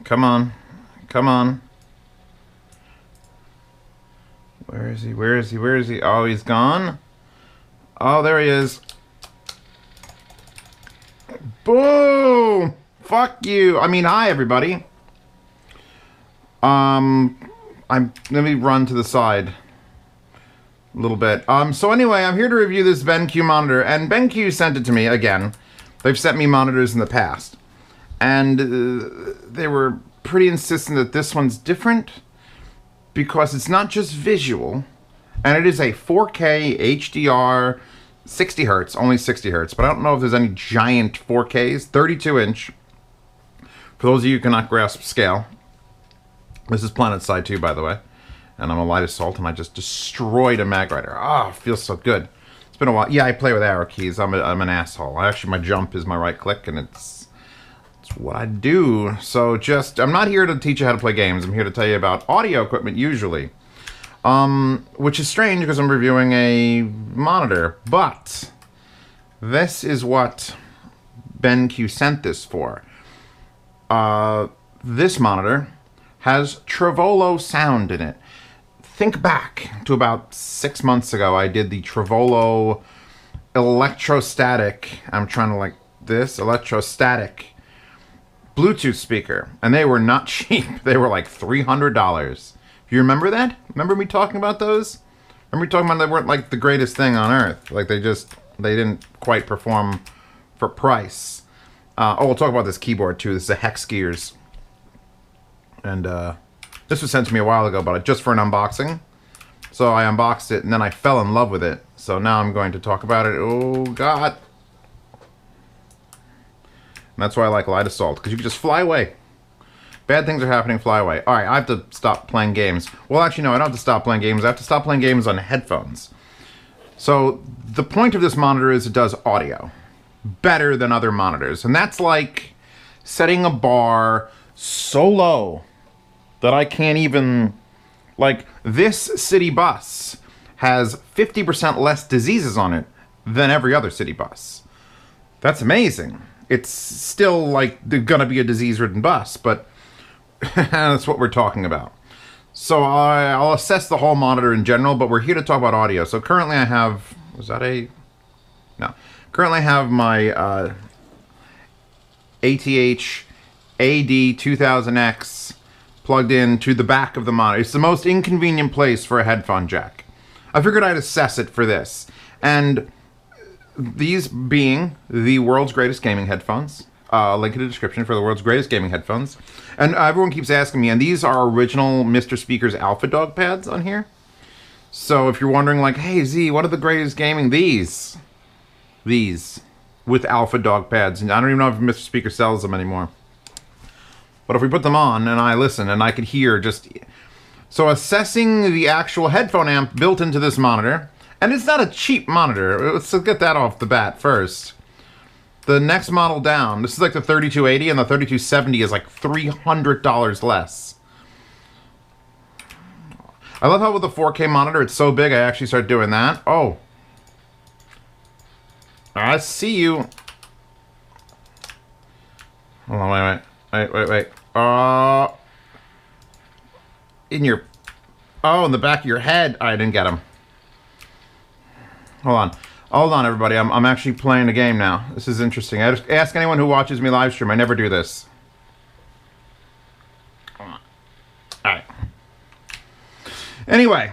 Come on. Come on. Where is he? Where is he? Where is he? Oh, he's gone. Oh, there he is. Boom! Fuck you. I mean, hi, everybody. Let me run to the side a little bit. So anyway, I'm here to review this BenQ monitor, and BenQ sent it to me again. They've sent me monitors in the past, and they were pretty insistent that this one's different because it's not just visual, and it is a 4K HDR 60 hertz, only 60 hertz, but I don't know if there's any giant 4Ks, 32 inch. For those of you who cannot grasp scale, this is Planet Side 2, by the way, and I'm a light assault, and I just destroyed a mag writer. Ah, it feels so good. It's been a while. Yeah, I play with arrow keys. I'm an asshole. Actually, my jump is my right click, and it's what I do. So I'm not here to teach you how to play games. I'm here to tell you about audio equipment, usually. Which is strange because I'm reviewing a monitor, but this is what BenQ sent this for. This monitor has Trevolo sound in it. Think back to about 6 months ago. I did the Trevolo electrostatic, electrostatic Bluetooth speaker, and they were not cheap. They were like $300. You remember that? Remember me talking about those? Remember me talking about they weren't like the greatest thing on earth. Like they didn't quite perform for price. We'll talk about this keyboard too. This is a Hex Gears. And this was sent to me a while ago, but just for an unboxing. So I unboxed it and then I fell in love with it. So now I'm going to talk about it. Oh God. And that's why I like Light Assault, because you can just fly away. Bad things are happening, fly away. Alright, I have to stop playing games. Well, actually, no, I don't have to stop playing games. I have to stop playing games on headphones. So, the point of this monitor is it does audio better than other monitors. And that's like setting a bar so low that I can't even... Like, this city bus has 50% less diseases on it than every other city bus. That's amazing. It's still, like, gonna be a disease-ridden bus, but... that's what we're talking about. So I'll assess the whole monitor in general, but we're here to talk about audio. So currently I have... Was that a... No. Currently I have my ATH AD2000X plugged in to the back of the monitor. It's the most inconvenient place for a headphone jack. I figured I'd assess it for this. And these being the world's greatest gaming headphones. Link in the description for the world's greatest gaming headphones. And everyone keeps asking me, and these are original Mr. Speaker's Alpha Dog pads on here. So if you're wondering, like, hey Z, what are the greatest gaming? These with Alpha Dog pads. And I don't even know if Mr. Speaker sells them anymore. But if we put them on and I listen and I could hear just... So assessing the actual headphone amp built into this monitor, and it's not a cheap monitor. Let's get that off the bat first. The next model down, this is like the 3280, and the 3270 is like $300 less. I love how with the 4K monitor, it's so big, I actually start doing that. Oh. I see you. Hold on, wait. In your... Oh, in the back of your head. I didn't get him. Hold on, everybody. I'm actually playing a game now. This is interesting. I just ask anyone who watches me live stream. I never do this. Alright. Anyway.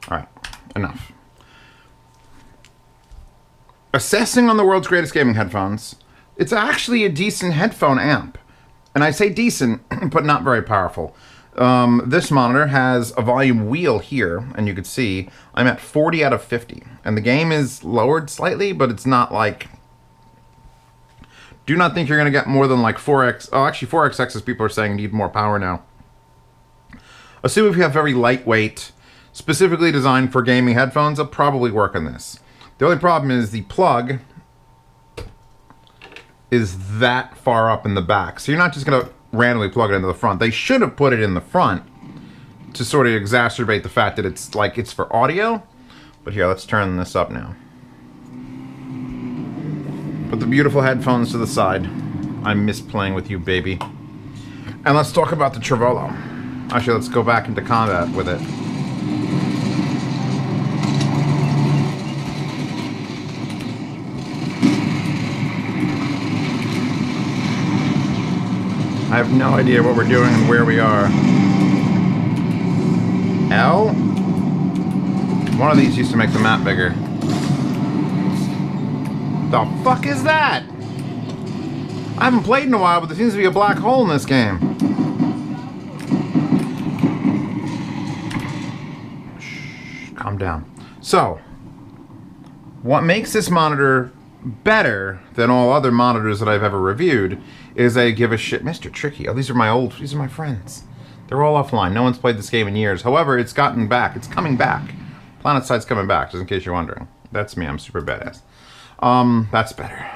Alright. Enough. Assessing on the world's greatest gaming headphones, it's actually a decent headphone amp. And I say decent, but not very powerful. This monitor has a volume wheel here, and you can see I'm at 40 out of 50. And the game is lowered slightly, but it's not like... Do not think you're going to get more than like 4x... Oh, actually 4xx people are saying need more power now. Assume if you have very lightweight, specifically designed for gaming headphones, it'll probably work on this. The only problem is the plug is that far up in the back. So you're not just going to randomly plug it into the front. They should have put it in the front to sort of exacerbate the fact that it's like it's for audio. But here, let's turn this up now. Put the beautiful headphones to the side. I miss playing with you, baby. And let's talk about the Trevolo. Actually, let's go back into combat with it. I have no idea what we're doing and where we are. L? One of these used to make the map bigger. The fuck is that? I haven't played in a while, but there seems to be a black hole in this game. Shh, calm down. So, what makes this monitor better than all other monitors that I've ever reviewed is I give a shit. Mr. Tricky. Oh, these are my friends. They're all offline. No one's played this game in years. However, it's gotten back. It's coming back. PlanetSide's coming back, just in case you're wondering. That's me. I'm super badass. That's better.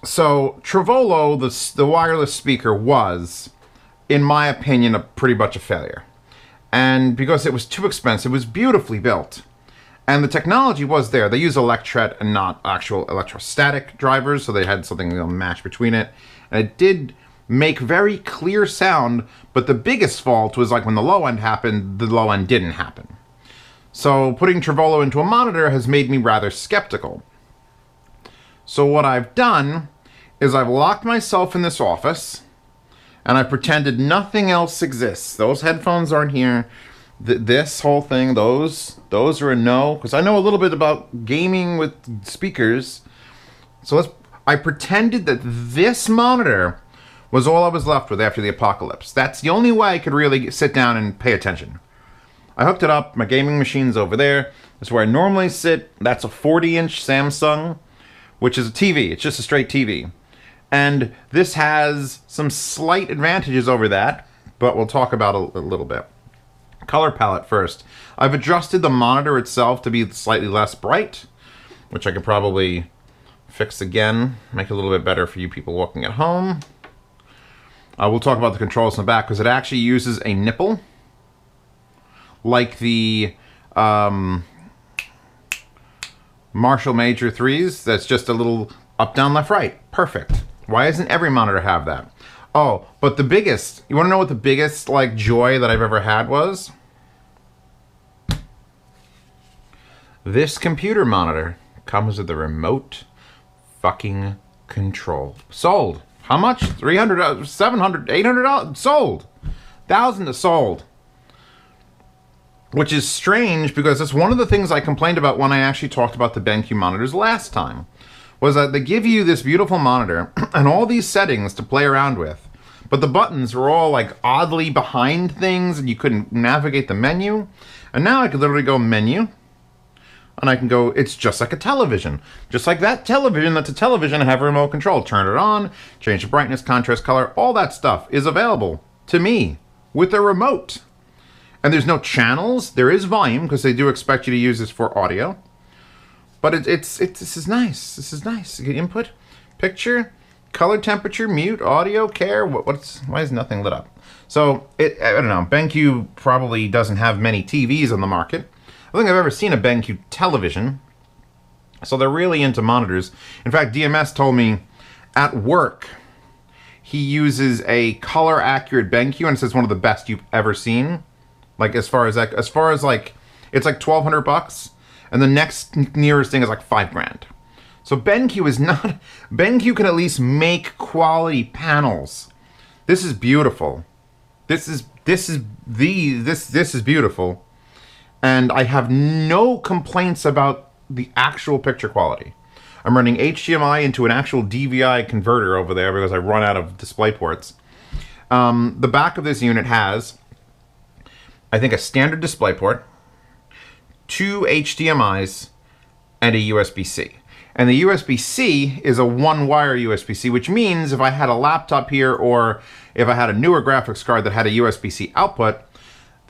So, Trevolo, the wireless speaker, was, in my opinion, pretty much a failure. And because it was too expensive, it was beautifully built. And the technology was there. They use Electret and not actual electrostatic drivers, so they had something match between it. And it did make very clear sound, but the biggest fault was like when the low end happened, the low end didn't happen. So putting Trevolo into a monitor has made me rather skeptical. So what I've done is I've locked myself in this office, and I've pretended nothing else exists. Those headphones aren't here. This whole thing, those are a no, because I know a little bit about gaming with speakers. So I pretended that this monitor was all I was left with after the apocalypse. That's the only way I could really sit down and pay attention. I hooked it up. My gaming machine's over there. That's where I normally sit. That's a 40-inch Samsung, which is a TV. It's just a straight TV. And this has some slight advantages over that, but we'll talk about a little bit. Color palette first. I've adjusted the monitor itself to be slightly less bright, which I could probably fix again, make it a little bit better for you people walking at home. We'll talk about the controls in the back, because it actually uses a nipple, like the Marshall Major 3s. That's just a little up, down, left, right. Perfect. Why doesn't every monitor have that? Oh, but the biggest, you want to know what the biggest joy that I've ever had was? This computer monitor comes with a remote fucking control. Sold. How much? $300, $700, $800? Sold. $1,000 sold. Which is strange, because that's one of the things I complained about when I actually talked about the BenQ monitors last time. Was that they give you this beautiful monitor and all these settings to play around with, but the buttons were all like oddly behind things and you couldn't navigate the menu. And now I could literally go menu, and I can go, it's just like a television. Just like that television that's a television, I have a remote control. Turn it on, change the brightness, contrast, color, all that stuff is available to me with a remote. And there's no channels. There is volume, because they do expect you to use this for audio. But this is nice. This is nice. You get input, picture, color, temperature, mute, audio, care. Why is nothing lit up? So I don't know. BenQ probably doesn't have many TVs on the market. I don't think I've ever seen a BenQ television. So they're really into monitors. In fact, DMS told me at work he uses a color accurate BenQ, and it says one of the best you've ever seen. Like as far as like it's like $1,200. And the next nearest thing is like $5,000. So BenQ is not. BenQ can at least make quality panels. This is beautiful. This is beautiful, and I have no complaints about the actual picture quality. I'm running HDMI into an actual DVI converter over there because I run out of display ports. The back of this unit has, I think, a standard display port, 2 HDMIs, and a USB-C. And the USB-C is a one-wire USB-C, which means if I had a laptop here, or if I had a newer graphics card that had a USB-C output,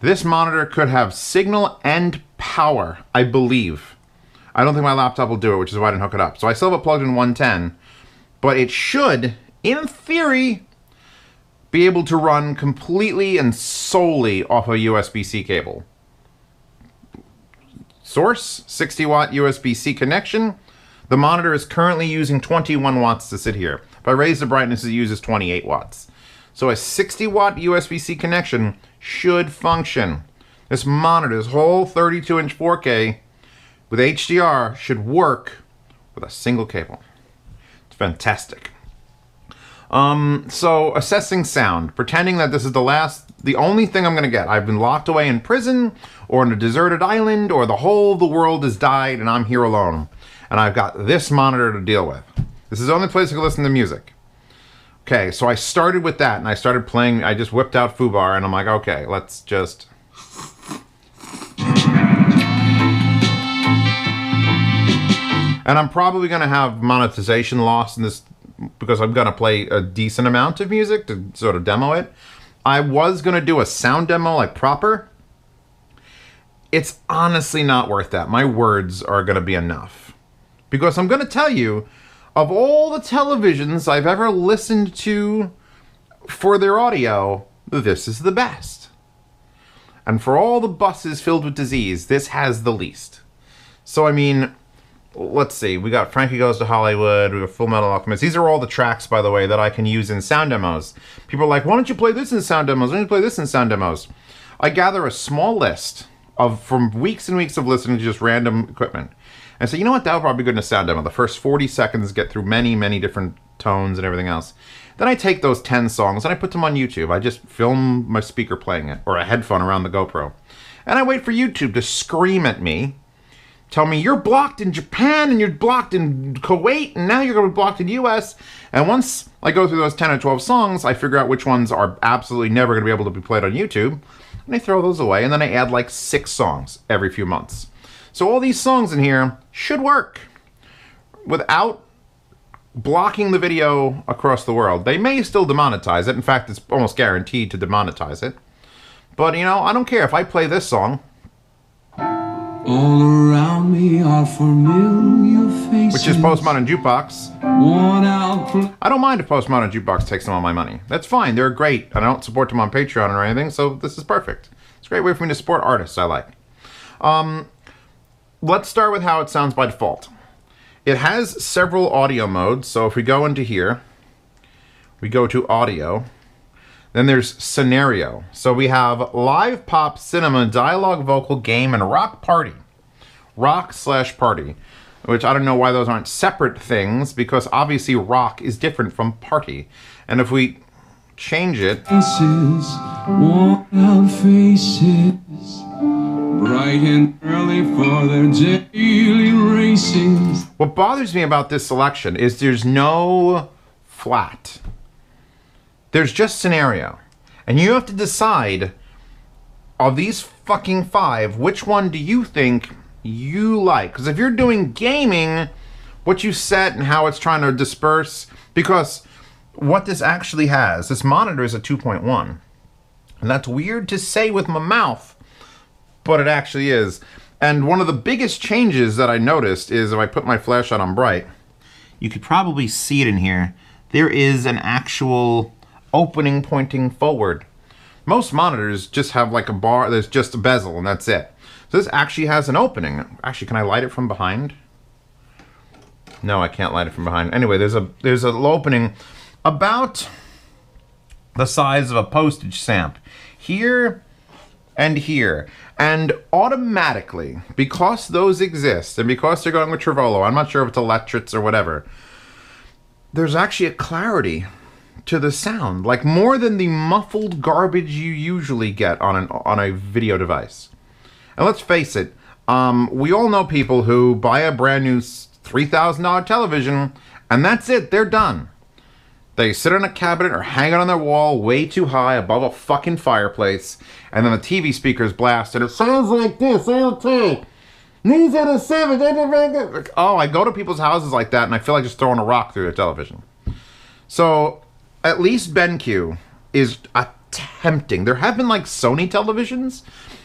this monitor could have signal and power, I believe. I don't think my laptop will do it, which is why I didn't hook it up. So I still have it plugged in 110, but it should, in theory, be able to run completely and solely off a USB-C cable. Source, 60-watt USB-C connection. The monitor is currently using 21 watts to sit here. If I raise the brightness, it uses 28 watts. So a 60 watt USB-C connection should function. This monitor, this whole 32-inch 4K with HDR should work with a single cable. It's fantastic. So assessing sound, pretending that this is the only thing I'm going to get. I've been locked away in prison or on a deserted island, or the whole of the world has died and I'm here alone. And I've got this monitor to deal with. This is the only place I can listen to music. Okay, so I started with that and I started playing. I just whipped out Fubar and I'm like, okay, let's just... And I'm probably going to have monetization loss in this because I'm going to play a decent amount of music to sort of demo it. I was going to do a sound demo like proper. It's honestly not worth that. My words are going to be enough. Because I'm going to tell you, of all the televisions I've ever listened to for their audio, this is the best. And for all the buses filled with disease, this has the least. So, I mean... Let's see, we got Frankie Goes to Hollywood, we got Full Metal Alchemist. These are all the tracks, by the way, that I can use in sound demos. People are like, why don't you play this in sound demos? Why don't you play this in sound demos? I gather a small list from weeks and weeks of listening to just random equipment. And so, you know what, that'll probably be good in a sound demo. The first 40 seconds get through many, many different tones and everything else. Then I take those 10 songs and I put them on YouTube. I just film my speaker playing it, or a headphone around the GoPro. And I wait for YouTube to scream at me, tell me you're blocked in Japan and you're blocked in Kuwait and now you're going to be blocked in US. And once I go through those 10 or 12 songs, I figure out which ones are absolutely never going to be able to be played on YouTube. And I throw those away and then I add like 6 songs every few months. So all these songs in here should work without blocking the video across the world. They may still demonetize it. In fact, it's almost guaranteed to demonetize it. But, you know, I don't care if I play this song. All around me are familiar faces. Which is Postmodern Jukebox. I don't mind if Postmodern Jukebox takes some of my money. That's fine. They're great. I don't support them on Patreon or anything, so this is perfect. It's a great way for me to support artists I like. Let's start with how it sounds by default. It has several audio modes, so if we go into here, we go to audio. Then there's scenario. So we have live, pop, cinema, dialogue, vocal, game, and rock party. Rock/party. Which I don't know why those aren't separate things, because obviously rock is different from party. And if we change it... Faces, worn out faces, bright and early for their daily races. What bothers me about this selection is there's no flat. There's just scenario. And you have to decide, of these fucking 5, which one do you think you like? Because if you're doing gaming, what you set and how it's trying to disperse, because what this actually has, this monitor is a 2.1. And that's weird to say with my mouth, but it actually is. And one of the biggest changes that I noticed is if I put my flashlight on bright, you could probably see it in here. There is an actual opening pointing forward. Most monitors just have like a bar, there's just a bezel and that's it. So this actually has an opening. Actually, can I light it from behind? No, I can't light it from behind. Anyway, there's a little opening about the size of a postage stamp here and here. And automatically, because those exist and because they're going with Trevolo, I'm not sure if it's Electrics or whatever, there's actually a clarity to the sound, like more than the muffled garbage you usually get on a video device. And let's face it, we all know people who buy a brand new $3,000 television and that's it, they're done. They sit on a cabinet or hang it on their wall way too high above a fucking fireplace, and then the TV speakers blast and it sounds like this all the time. These are the 7. Oh, I go to people's houses like that and I feel like just throwing a rock through their television. So at least BenQ is attempting. There have been like Sony televisions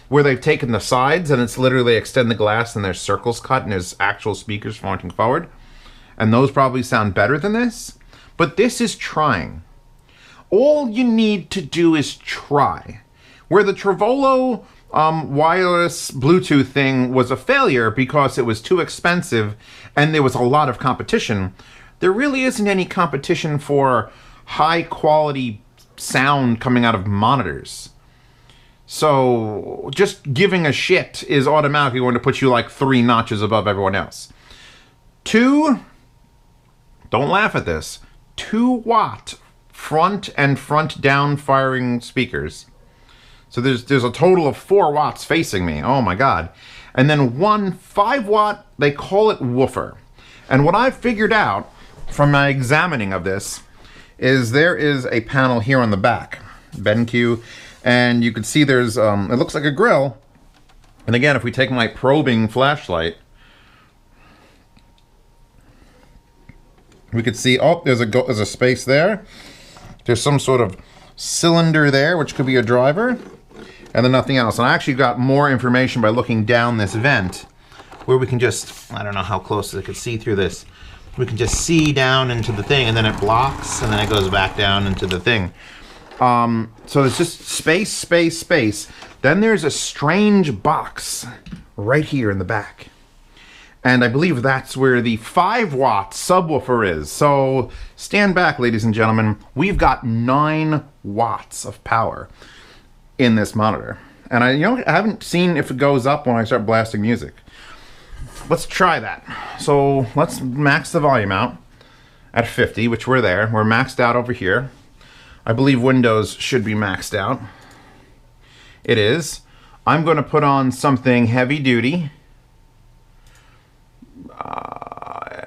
where they've taken the sides and it's literally extend the glass and there's circles cut and there's actual speakers pointing forward. And those probably sound better than this. But this is trying. All you need to do is try. Where the Trevolo wireless Bluetooth thing was a failure because it was too expensive and there was a lot of competition. There really isn't any competition for high quality sound coming out of monitors. So just giving a shit is automatically going to put you like 3 notches above everyone else. 2, don't laugh at this, 2-watt front and front down firing speakers. So there's a total of 4 watts facing me. Oh my God. And then 1 5-watt, they call it woofer. And what I've figured out from my examining of this is there is a panel here on the back, BenQ, and you can see there's, it looks like a grill. And again, if we take my probing flashlight, we could see, oh, there's a space there. There's some sort of cylinder there, which could be a driver, and then nothing else. And I actually got more information by looking down this vent, where we can just, I don't know how close I could see through this. We can just see down into the thing, and then it blocks, and then it goes back down into the thing. So it's just space, space, space. Then there's a strange box right here in the back. And I believe that's where the 5-watt subwoofer is. So stand back, ladies and gentlemen. We've got 9 watts of power in this monitor. And I haven't seen if it goes up when I start blasting music. Let's try that. So let's max the volume out at 50, which we're there. We're maxed out over here. I believe Windows should be maxed out. It is. I'm going to put on something heavy duty.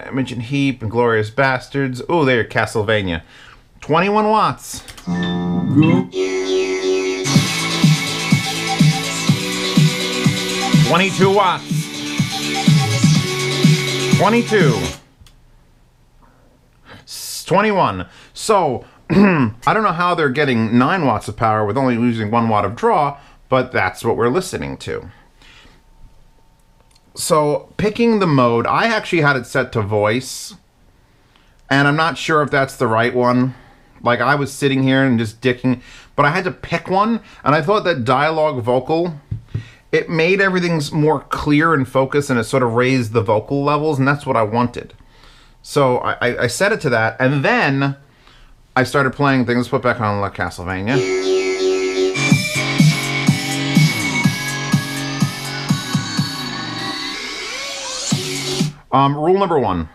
Imogen Heap, Inglorious Bastards. Oh, there, Castlevania. 21 watts. 22 watts. 22. 21. So, I don't know how they're getting 9 watts of power with only using 1 watt of draw, but that's what we're listening to. So, picking the mode, I actually had it set to voice, and I'm not sure if that's the right one. Like, I was sitting here and just dicking, but I had to pick one, and I thought that dialogue vocal, it made everything more clear and focused, and it sort of raised the vocal levels, and that's what I wanted. So, I set it to that, and then I started playing things. Let's put back on Castlevania. Rule number 1.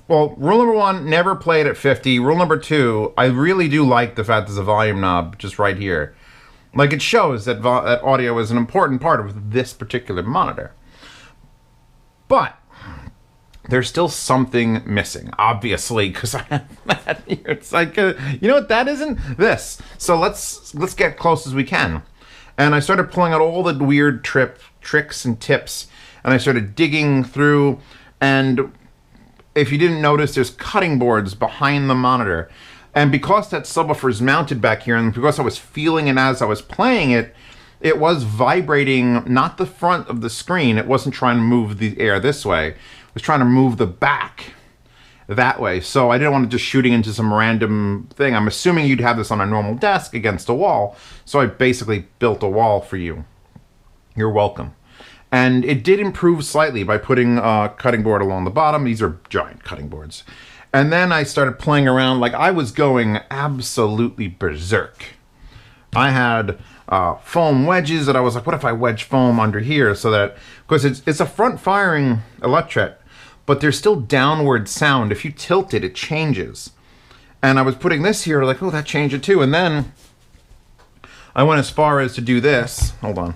Rule number 1, never play it at 50. Rule number 2, I really do like the fact there's a volume knob just right here. Like, it shows that that audio is an important part of this particular monitor. But there's still something missing, obviously, because I have that here. It's like, you know what that isn't? This. So let's get close as we can. And I started pulling out all the weird tricks and tips, and I started digging through. And if you didn't notice, there's cutting boards behind the monitor. And because that subwoofer is mounted back here, and because I was feeling it as I was playing it, it was vibrating, not the front of the screen. It wasn't trying to move the air this way. It was trying to move the back that way. So I didn't want to just shooting into some random thing. I'm assuming you'd have this on a normal desk against a wall. So I basically built a wall for you. You're welcome. And it did improve slightly by putting a cutting board along the bottom. These are giant cutting boards. And then I started playing around. Like, I was going absolutely berserk. I had foam wedges that I was like, what if I wedge foam under here so that, because it's a front firing electret, but there's still downward sound. If you tilt it, it changes. And I was putting this here, like, oh, that changed it too. And then I went as far as to do this. Hold on.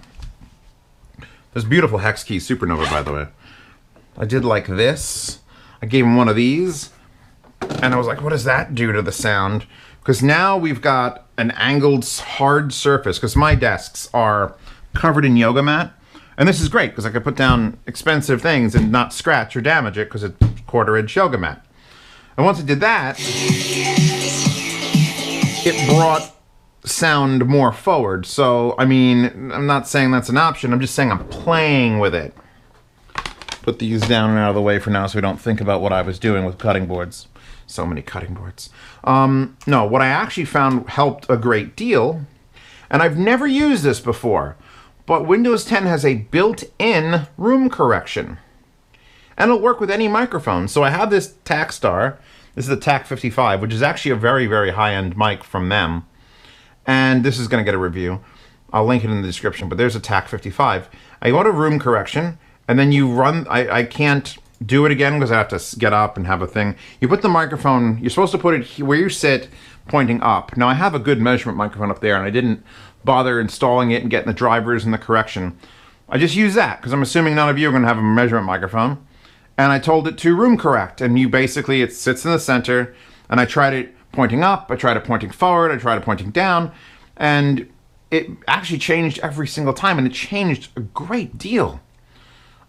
This beautiful hex key supernova, by the way. I did like this. I gave him one of these. And I was like, what does that do to the sound? Because now we've got an angled hard surface. Because my desks are covered in yoga mat. And this is great because I could put down expensive things and not scratch or damage it because it's 1/4-inch yoga mat. And once I did that, it brought sound more forward. So, I mean, I'm not saying that's an option. I'm just saying I'm playing with it. Put these down and out of the way for now so we don't think about what I was doing with cutting boards. So many cutting boards. No, what I actually found helped a great deal, and I've never used this before, But Windows 10 has a built-in room correction. And it'll work with any microphone. So I have this TAC Star. This is the TAC 55, which is actually a very, very high-end mic from them. And this is going to get a review. I'll link it in the description, but there's a TAC 55. I go to room correction, and then you run... I can't do it again because I have to get up and have a thing. You put the microphone... You're supposed to put it where you sit, pointing up. Now, I have a good measurement microphone up there, and I didn't bother installing it and getting the drivers and the correction. I just use that because I'm assuming none of you are going to have a measurement microphone. And I told it to room correct, and you basically, it sits in the center, and I tried it pointing up, I tried it pointing forward, I tried it pointing down, and it actually changed every single time, and it changed a great deal.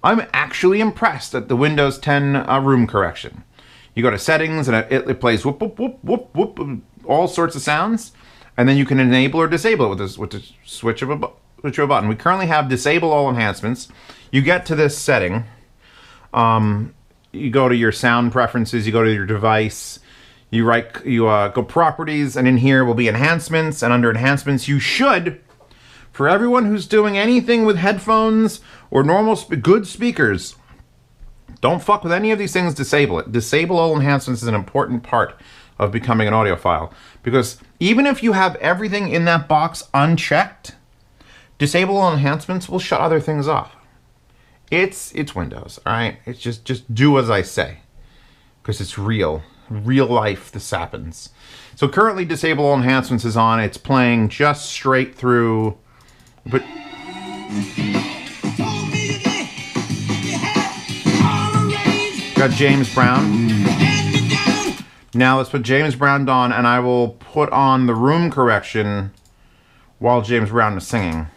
I'm actually impressed at the Windows 10 room correction. You go to settings, and it plays whoop, whoop, whoop, whoop, whoop, all sorts of sounds, and then you can enable or disable it with the switch of a button. We currently have disable all enhancements. You get to this setting, you go to your sound preferences, you go to your device, you go properties, and in here will be enhancements, and under enhancements you should, for everyone who's doing anything with headphones or normal good speakers, don't fuck with any of these things, disable it. Disable all enhancements is an important part of becoming an audiophile, because even if you have everything in that box unchecked, disable all enhancements will shut other things off. It's Windows, all right? It's just do as I say, because it's real life. This happens. So currently, disable all enhancements is on. It's playing just straight through. But got James Brown. Now let's put James Brown on, and I will put on the room correction while James Brown is singing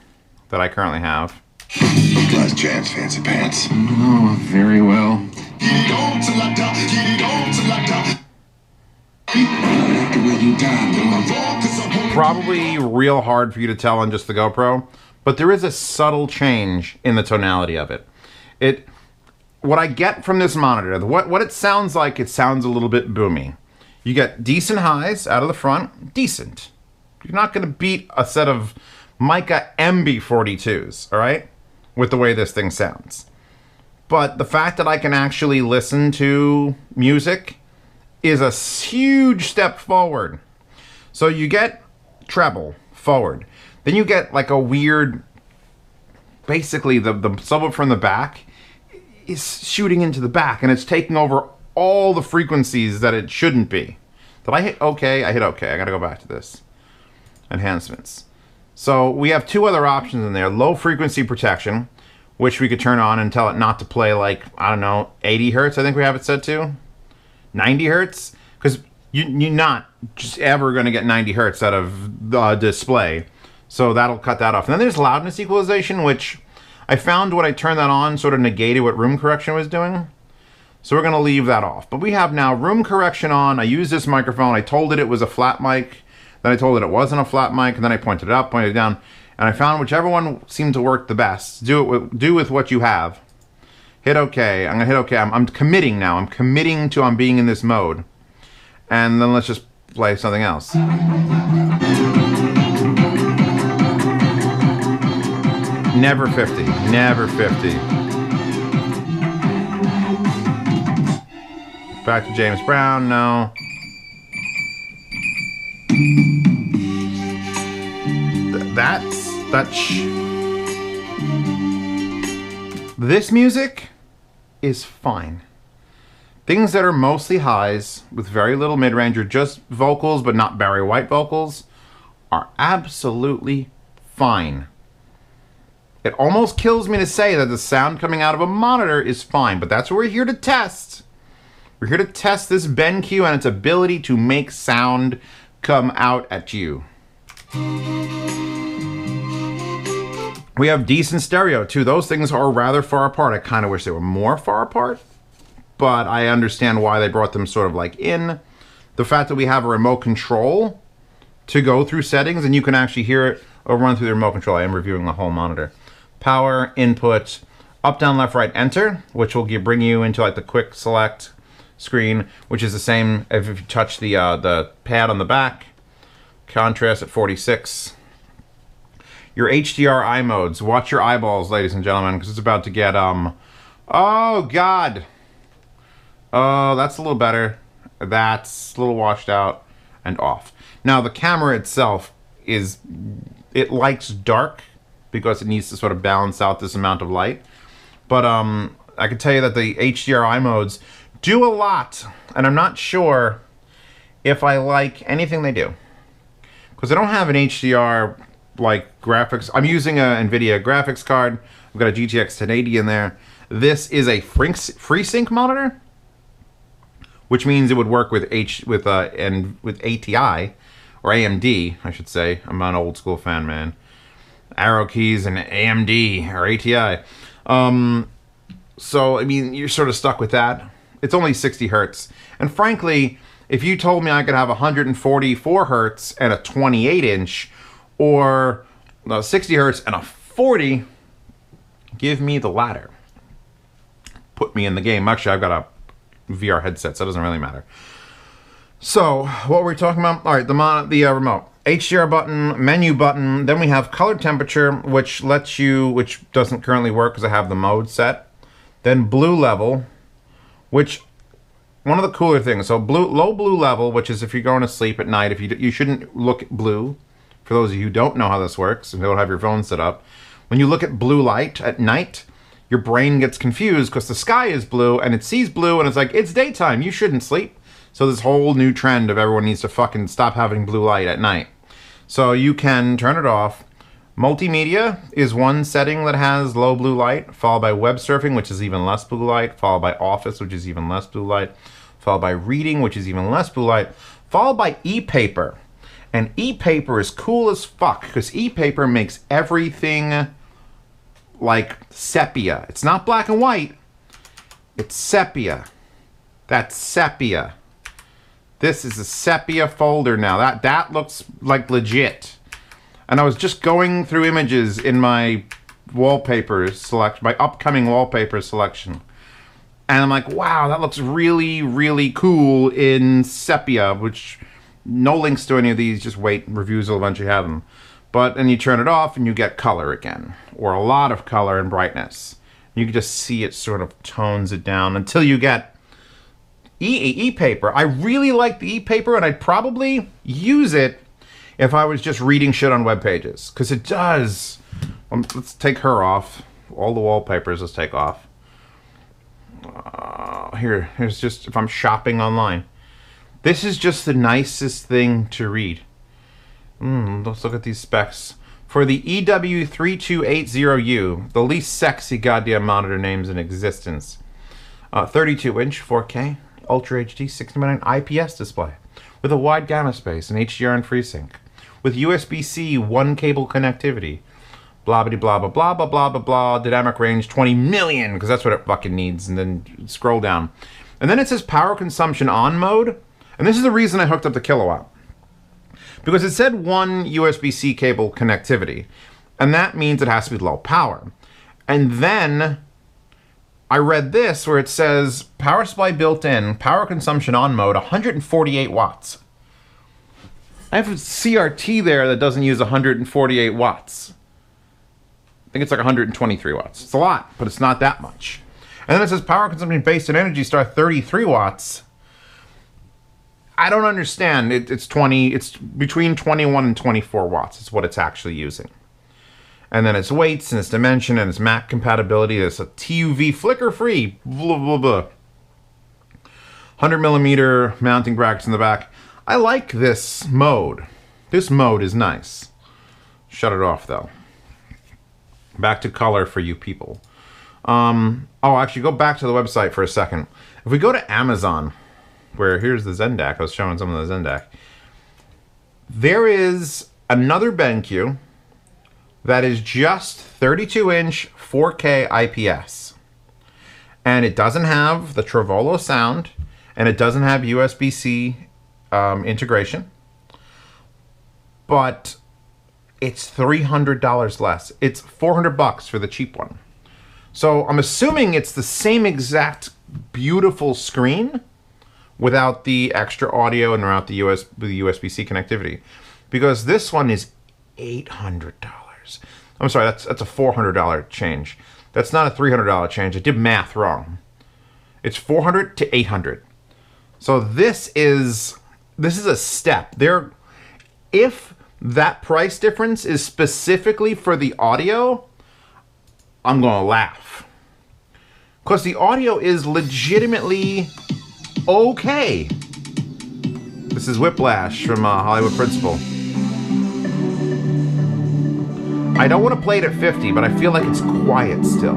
that I currently have. Guys, James, fancy pants. Oh, very well. Probably real hard for you to tell on just the GoPro, but there is a subtle change in the tonality of it. What I get from this monitor, what it sounds like, it sounds a little bit boomy. You get decent highs out of the front, decent. You're not going to beat a set of Mica MB42s, all right, with the way this thing sounds. But the fact that I can actually listen to music is a huge step forward. So you get treble forward. Then you get like a weird, basically the subwoofer from the back is shooting into the back, and it's taking over all the frequencies that it shouldn't be. Did I hit OK? I hit OK. I got to go back to this. Enhancements. So we have two other options in there. Low frequency protection, which we could turn on and tell it not to play like, I don't know, 80 hertz, I think we have it set to. 90 hertz? Because you're not just ever going to get 90 hertz out of the display. So that'll cut that off. And then there's loudness equalization, which I found when I turned that on sort of negated what room correction was doing. So we're going to leave that off. But we have now room correction on. I used this microphone. I told it was a flat mic. Then I told it wasn't a flat mic. And then I pointed it up, pointed it down. And I found whichever one seemed to work the best. Do with what you have. Hit OK. I'm going to hit OK. I'm committing now. I'm committing to being in this mode. And then let's just play something else. Never 50. Never 50. Back to James Brown. No. This music is fine. Things that are mostly highs with very little mid-range or just vocals but not Barry White vocals are absolutely fine. It almost kills me to say that the sound coming out of a monitor is fine, but that's what we're here to test. We're here to test this BenQ and its ability to make sound come out at you. We have decent stereo too. Those things are rather far apart. I kind of wish they were more far apart, but I understand why they brought them sort of like in. The fact that we have a remote control to go through settings and you can actually hear it or run through the remote control. I am reviewing the whole monitor. Power, input, up, down, left, right, enter, which will bring you into like the quick select screen, which is the same if you touch the pad on the back. Contrast at 46. your HDRI modes. Watch your eyeballs, ladies and gentlemen, because it's about to get, oh, God. Oh, that's a little better. That's a little washed out and off. Now, the camera itself it likes dark because it needs to sort of balance out this amount of light. But I can tell you that the HDRI modes do a lot, and I'm not sure if I like anything they do. Because I don't have an HDR, like, graphics. I'm using an NVIDIA graphics card. I've got a GTX 1080 in there. This is a FreeSync monitor, which means it would work with ATI, or AMD, I should say. I'm an old school fan, man. Arrow keys and AMD or ATI. So, I mean, you're sort of stuck with that. It's only 60 hertz. And frankly, if you told me I could have 144 hertz and a 28 inch, or 60 hertz and a 40, give me the latter. Put me in the game. Actually, I've got a VR headset, so it doesn't really matter. So, what were we talking about? All right, the remote. HDR button, menu button, then we have color temperature, which doesn't currently work because I have the mode set. Then blue level, which, one of the cooler things, so low blue level, which is if you're going to sleep at night, you shouldn't look at blue. For those of you who don't know how this works and don't have your phone set up, when you look at blue light at night, your brain gets confused because the sky is blue and it sees blue and it's like, it's daytime, you shouldn't sleep. So this whole new trend of everyone needs to fucking stop having blue light at night. So you can turn it off. Multimedia is one setting that has low blue light, followed by web surfing, which is even less blue light, followed by office, which is even less blue light, followed by reading, which is even less blue light, followed by e-paper. And e-paper is cool as fuck because e-paper makes everything like sepia. It's not black and white. It's sepia. That's sepia. This is a sepia folder now. That looks like legit. And I was just going through images in my wallpaper selection, my upcoming wallpaper selection. And I'm like, wow, that looks really, really cool in sepia, which no links to any of these. Just wait, reviews will eventually have them. But then you turn it off and you get color again, or a lot of color and brightness. You can just see it sort of tones it down until you get e-paper. I really like the e-paper, and I'd probably use it if I was just reading shit on web pages, because it does. Let's take her off. All the wallpapers, let's take off. Here's just if I'm shopping online. This is just the nicest thing to read. Let's look at these specs. For the EW3280U, the least sexy goddamn monitor names in existence. 32-inch 4K. Ultra HD 699 IPS display with a wide gamma space and HDR and FreeSync with USB-C 1 cable connectivity. Blah blah blah blah blah blah blah blah blah. Dynamic range 20 million because that's what it fucking needs. And then scroll down, and then it says power consumption on mode. And this is the reason I hooked up the kilowatt, because it said 1 USB-C cable connectivity, and that means it has to be low power. And then I read this where it says power supply built in, power consumption on mode, 148 watts. I have a CRT there that doesn't use 148 watts. I think it's like 123 watts. It's a lot, but it's not that much. And then it says power consumption based on Energy Star 33 watts. I don't understand. It's between 21 and 24 watts is what it's actually using. And then its weights and its dimension and its Mac compatibility. It's a TUV flicker-free, blah, blah, blah. 100mm mounting brackets in the back. I like this mode. This mode is nice. Shut it off, though. Back to color for you people. Actually, go back to the website for a second. If we go to Amazon, where here's the Zendak. I was showing some of the Zendak. There is another BenQ that is just 32-inch 4K IPS. And it doesn't have the Trevolo sound, and it doesn't have USB-C integration. But it's $300 less. It's $400 for the cheap one. So I'm assuming it's the same exact beautiful screen without the extra audio and without the USB-C connectivity. Because this one is $800. I'm sorry, that's a $400 change. That's not a $300 change. I did math wrong. It's $400 to $800. So this is a step. If that price difference is specifically for the audio, I'm gonna laugh. Because the audio is legitimately okay. This is Whiplash from Hollywood Principal. I don't want to play it at 50, but I feel like it's quiet still.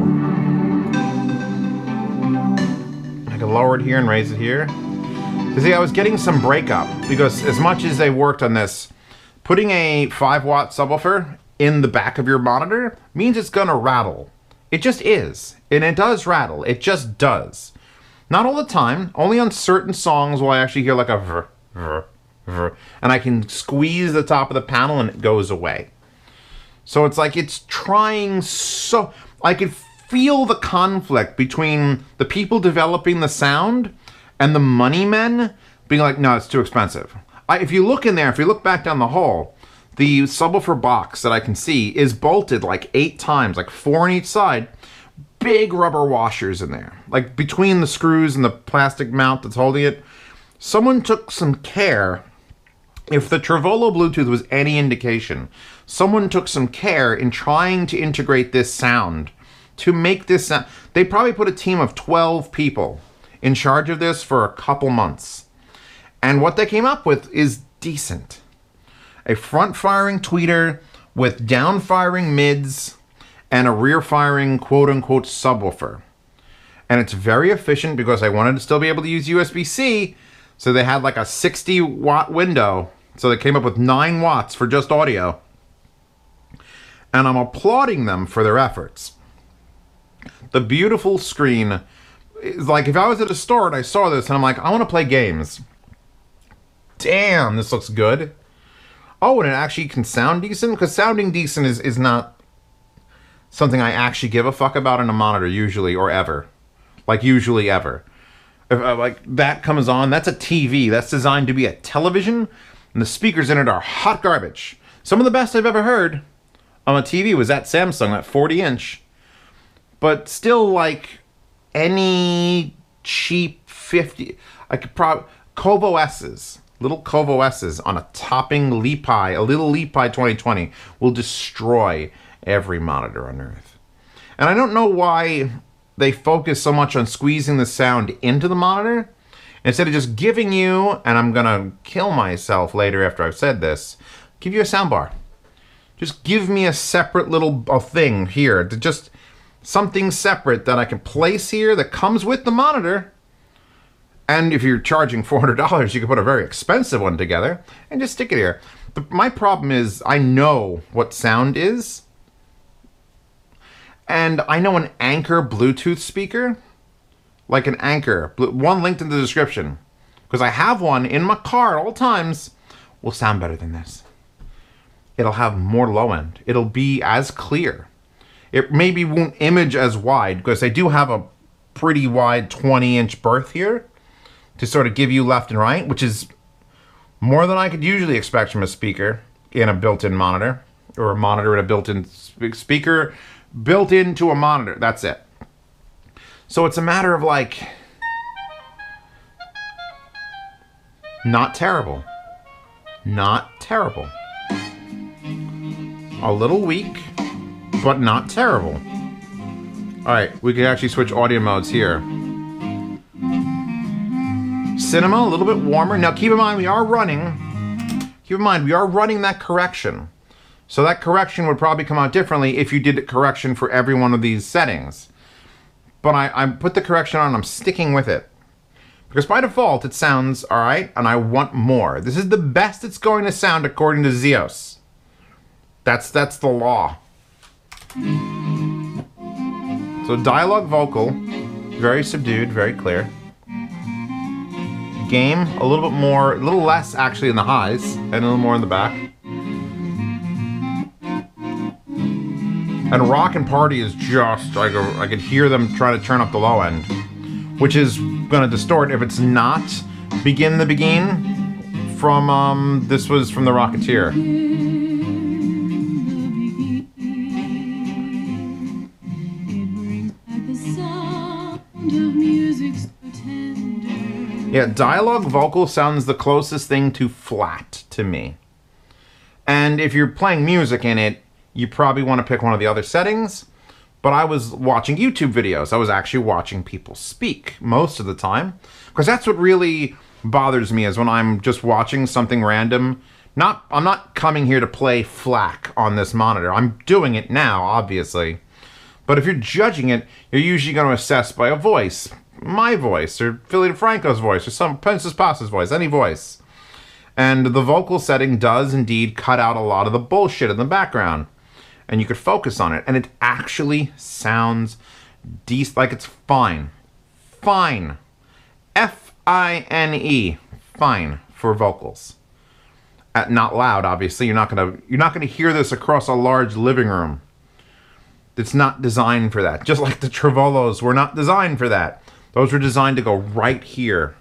I can lower it here and raise it here. You see, I was getting some breakup because as much as they worked on this, putting a 5-watt subwoofer in the back of your monitor means it's gonna rattle. It just is. And it does rattle. It just does. Not all the time. Only on certain songs will I actually hear like a vrr, vrr, vrr. And I can squeeze the top of the panel and it goes away. So it's like it's trying so... I could feel the conflict between the people developing the sound and the money men being like, no, it's too expensive. If you look in there, if you look back down the hall, the subwoofer box that I can see is bolted like 8 times, like 4 on each side. Big rubber washers in there. Like between the screws and the plastic mount that's holding it. Someone took some care. If the Trevolo Bluetooth was any indication, someone took some care in trying to integrate this sound to make this sound. They probably put a team of 12 people in charge of this for a couple months. And what they came up with is decent. A front-firing tweeter with down-firing mids and a rear-firing quote-unquote subwoofer. And it's very efficient because I wanted to still be able to use USB-C, so they had like a 60-watt window. So they came up with 9 watts for just audio. And I'm applauding them for their efforts. The beautiful screen is like, if I was at a store and I saw this and I'm like, I want to play games. Damn, this looks good. Oh, and it actually can sound decent? Because sounding decent is not something I actually give a fuck about in a monitor, usually, or ever. Like, usually ever. If like, that comes on, that's a TV. That's designed to be a television, and the speakers in it are hot garbage. Some of the best I've ever heard on a TV was that Samsung, that 40-inch. But still, like, any cheap 50... I could probably... Kovo S's. Little Kovo S's on a topping Leapi, a little Leapi 2020, will destroy every monitor on Earth. And I don't know why they focus so much on squeezing the sound into the monitor, instead of just giving you, and I'm gonna kill myself later after I've said this, give you a soundbar. Just give me a separate little thing here, to just something separate that I can place here that comes with the monitor. And if you're charging $400, you can put a very expensive one together and just stick it here. My problem is I know what sound is. And I know an Anker Bluetooth speaker, like an Anker, one linked in the description, because I have one in my car at all times, will sound better than this. It'll have more low end. It'll be as clear. It maybe won't image as wide, because I do have a pretty wide 20-inch berth here to sort of give you left and right, which is more than I could usually expect from a speaker in a built-in monitor, or a monitor in a built-in speaker built into a monitor. That's it. So it's a matter of like, not terrible. Not terrible. A little weak, but not terrible. All right, we can actually switch audio modes here. Cinema, a little bit warmer. Now keep in mind, we are running that correction. So that correction would probably come out differently if you did a correction for every one of these settings. But I put the correction on, I'm sticking with it. Because by default, it sounds all right, and I want more. This is the best it's going to sound according to Zeos. That's the law. So dialogue vocal, very subdued, very clear. Game, a little bit more, a little less actually in the highs, and a little more in the back. And Rock and Party is just, I could hear them trying to turn up the low end, which is going to distort if it's not Begin the Begin from, this was from The Rocketeer. Yeah, dialogue vocal sounds the closest thing to flat to me. And if you're playing music in it, you probably want to pick one of the other settings. But I was watching YouTube videos. I was actually watching people speak most of the time. Because that's what really bothers me, is when I'm just watching something random. I'm not coming here to play FLAC on this monitor. I'm doing it now, obviously. But if you're judging it, you're usually going to assess by a voice. My voice, or Philly DeFranco's voice, or some Princess Pasta's voice, any voice. And the vocal setting does indeed cut out a lot of the bullshit in the background. And you could focus on it. And it actually sounds decent, like it's fine. Fine. F-I-N-E. Fine for vocals. Not loud, obviously. You're not gonna hear this across a large living room. It's not designed for that. Just like the Trevolos were not designed for that. Those were designed to go right here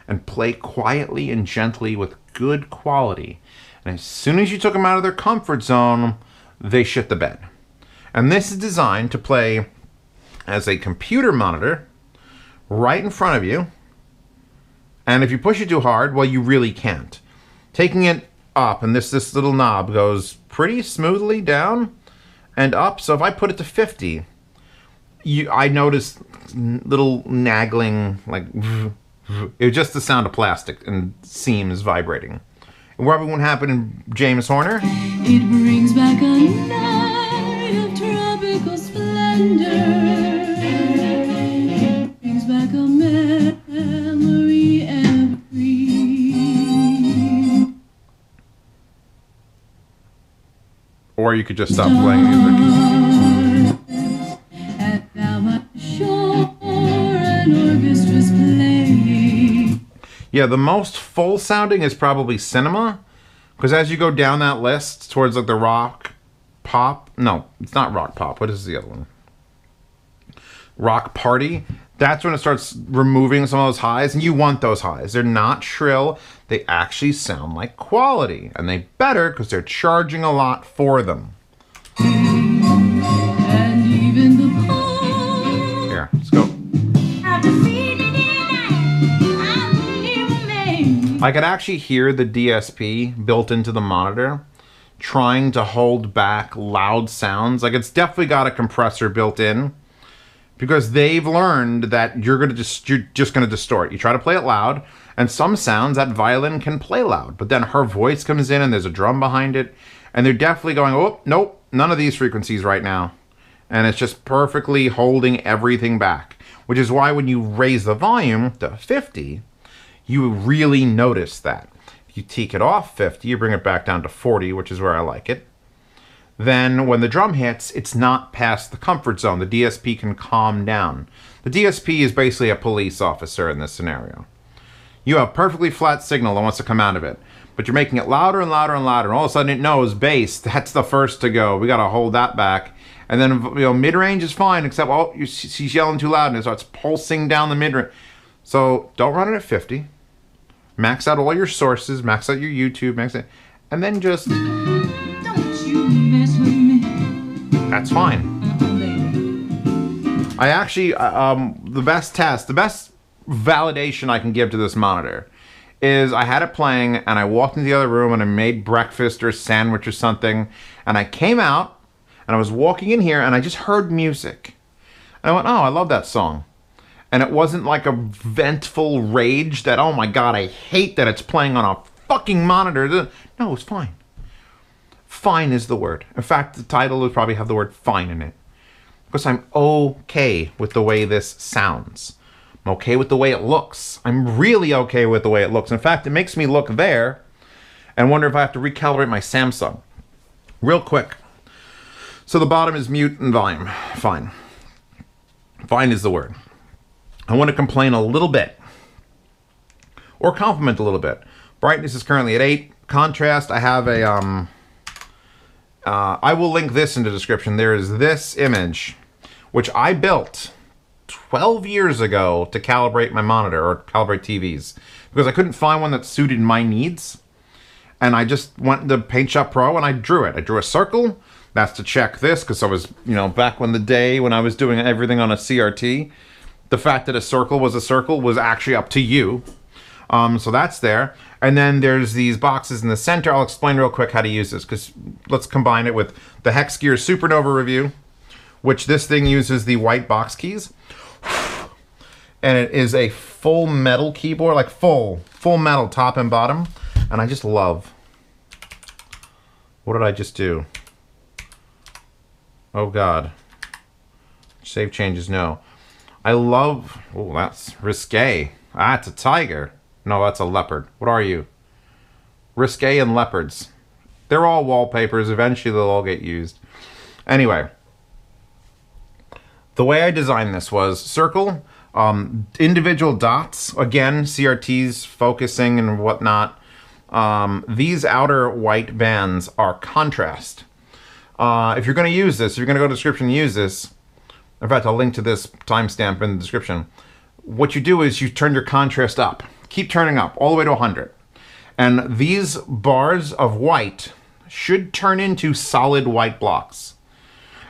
and play quietly and gently with good quality. And as soon as you took them out of their comfort zone, they shit the bed. And this is designed to play as a computer monitor right in front of you. And if you push it too hard, well, you really can't. Taking it up, and this little knob goes pretty smoothly down and up. So if I put it to 50, I notice little nagging, like it's just the sound of plastic and seams vibrating. And what won't happen in James Horner? It brings back a night of tropical splendor. It brings back a memory every. Or you could just stop playing music. And now my shore and orchestras play. Yeah, the most full sounding is probably Cinema, because as you go down that list towards like the rock pop, no, it's not rock pop. What is the other one? Rock Party. That's when it starts removing some of those highs, and you want those highs. They're not shrill. They actually sound like quality, and they better because they're charging a lot for them. And even the Here, let's go. I could actually hear the DSP built into the monitor trying to hold back loud sounds. Like, it's definitely got a compressor built in because they've learned that you're just going to distort. You try to play it loud, and some sounds that violin can play loud, but then her voice comes in and there's a drum behind it, and they're definitely going, oh, nope, none of these frequencies right now. And it's just perfectly holding everything back, which is why when you raise the volume to 50, you really notice that. If you take it off 50, you bring it back down to 40, which is where I like it. Then when the drum hits, it's not past the comfort zone. The DSP can calm down. The DSP is basically a police officer in this scenario. You have perfectly flat signal that wants to come out of it, but you're making it louder and louder and louder, and all of a sudden it knows bass, that's the first to go. We got to hold that back. And then, you know, mid-range is fine, except, oh, she's yelling too loud, and it starts pulsing down the mid-range. So don't run it at 50. Max out all your sources, max out your YouTube, max it, and then just... Don't you mess with me. That's fine. I actually, the best validation I can give to this monitor is I had it playing, and I walked into the other room, and I made breakfast or a sandwich or something, and I came out, and I was walking in here, and I just heard music. And I went, oh, I love that song. And it wasn't like a vengeful rage that, oh my God, I hate that it's playing on a fucking monitor. No, it's fine. Fine is the word. In fact, the title would probably have the word fine in it. Because I'm okay with the way this sounds. I'm okay with the way it looks. I'm really okay with the way it looks. In fact, it makes me look there and wonder if I have to recalibrate my Samsung. Real quick. So the bottom is mute and volume. Fine. Fine is the word. I want to complain a little bit. Or compliment a little bit. Brightness is currently at 8. Contrast, I have a... I will link this in the description. There is this image, which I built 12 years ago to calibrate my monitor, or calibrate TVs, because I couldn't find one that suited my needs. And I just went to Paint Shop Pro and I drew it. I drew a circle. That's to check this, because I was, you know, back when the day when I was doing everything on a CRT. The fact that a circle was actually up to you. So that's there. And then there's these boxes in the center. I'll explain real quick how to use this, because let's combine it with the Hex Gear Supernova review, which this thing uses the white box keys. And it is a full metal keyboard, like full metal top and bottom. And I just love. What did I just do? Oh God. Save changes, no. I love, oh, that's risque. Ah, it's a tiger. No, that's a leopard. What are you? Risque and leopards. They're all wallpapers. Eventually they'll all get used. Anyway. The way I designed this was circle, individual dots. Again, CRTs, focusing and whatnot. These outer white bands are contrast. If you're going to use this, if you're going to go to the description and use this, in fact, I'll link to this timestamp in the description. What you do is you turn your contrast up. Keep turning up all the way to 100. And these bars of white should turn into solid white blocks.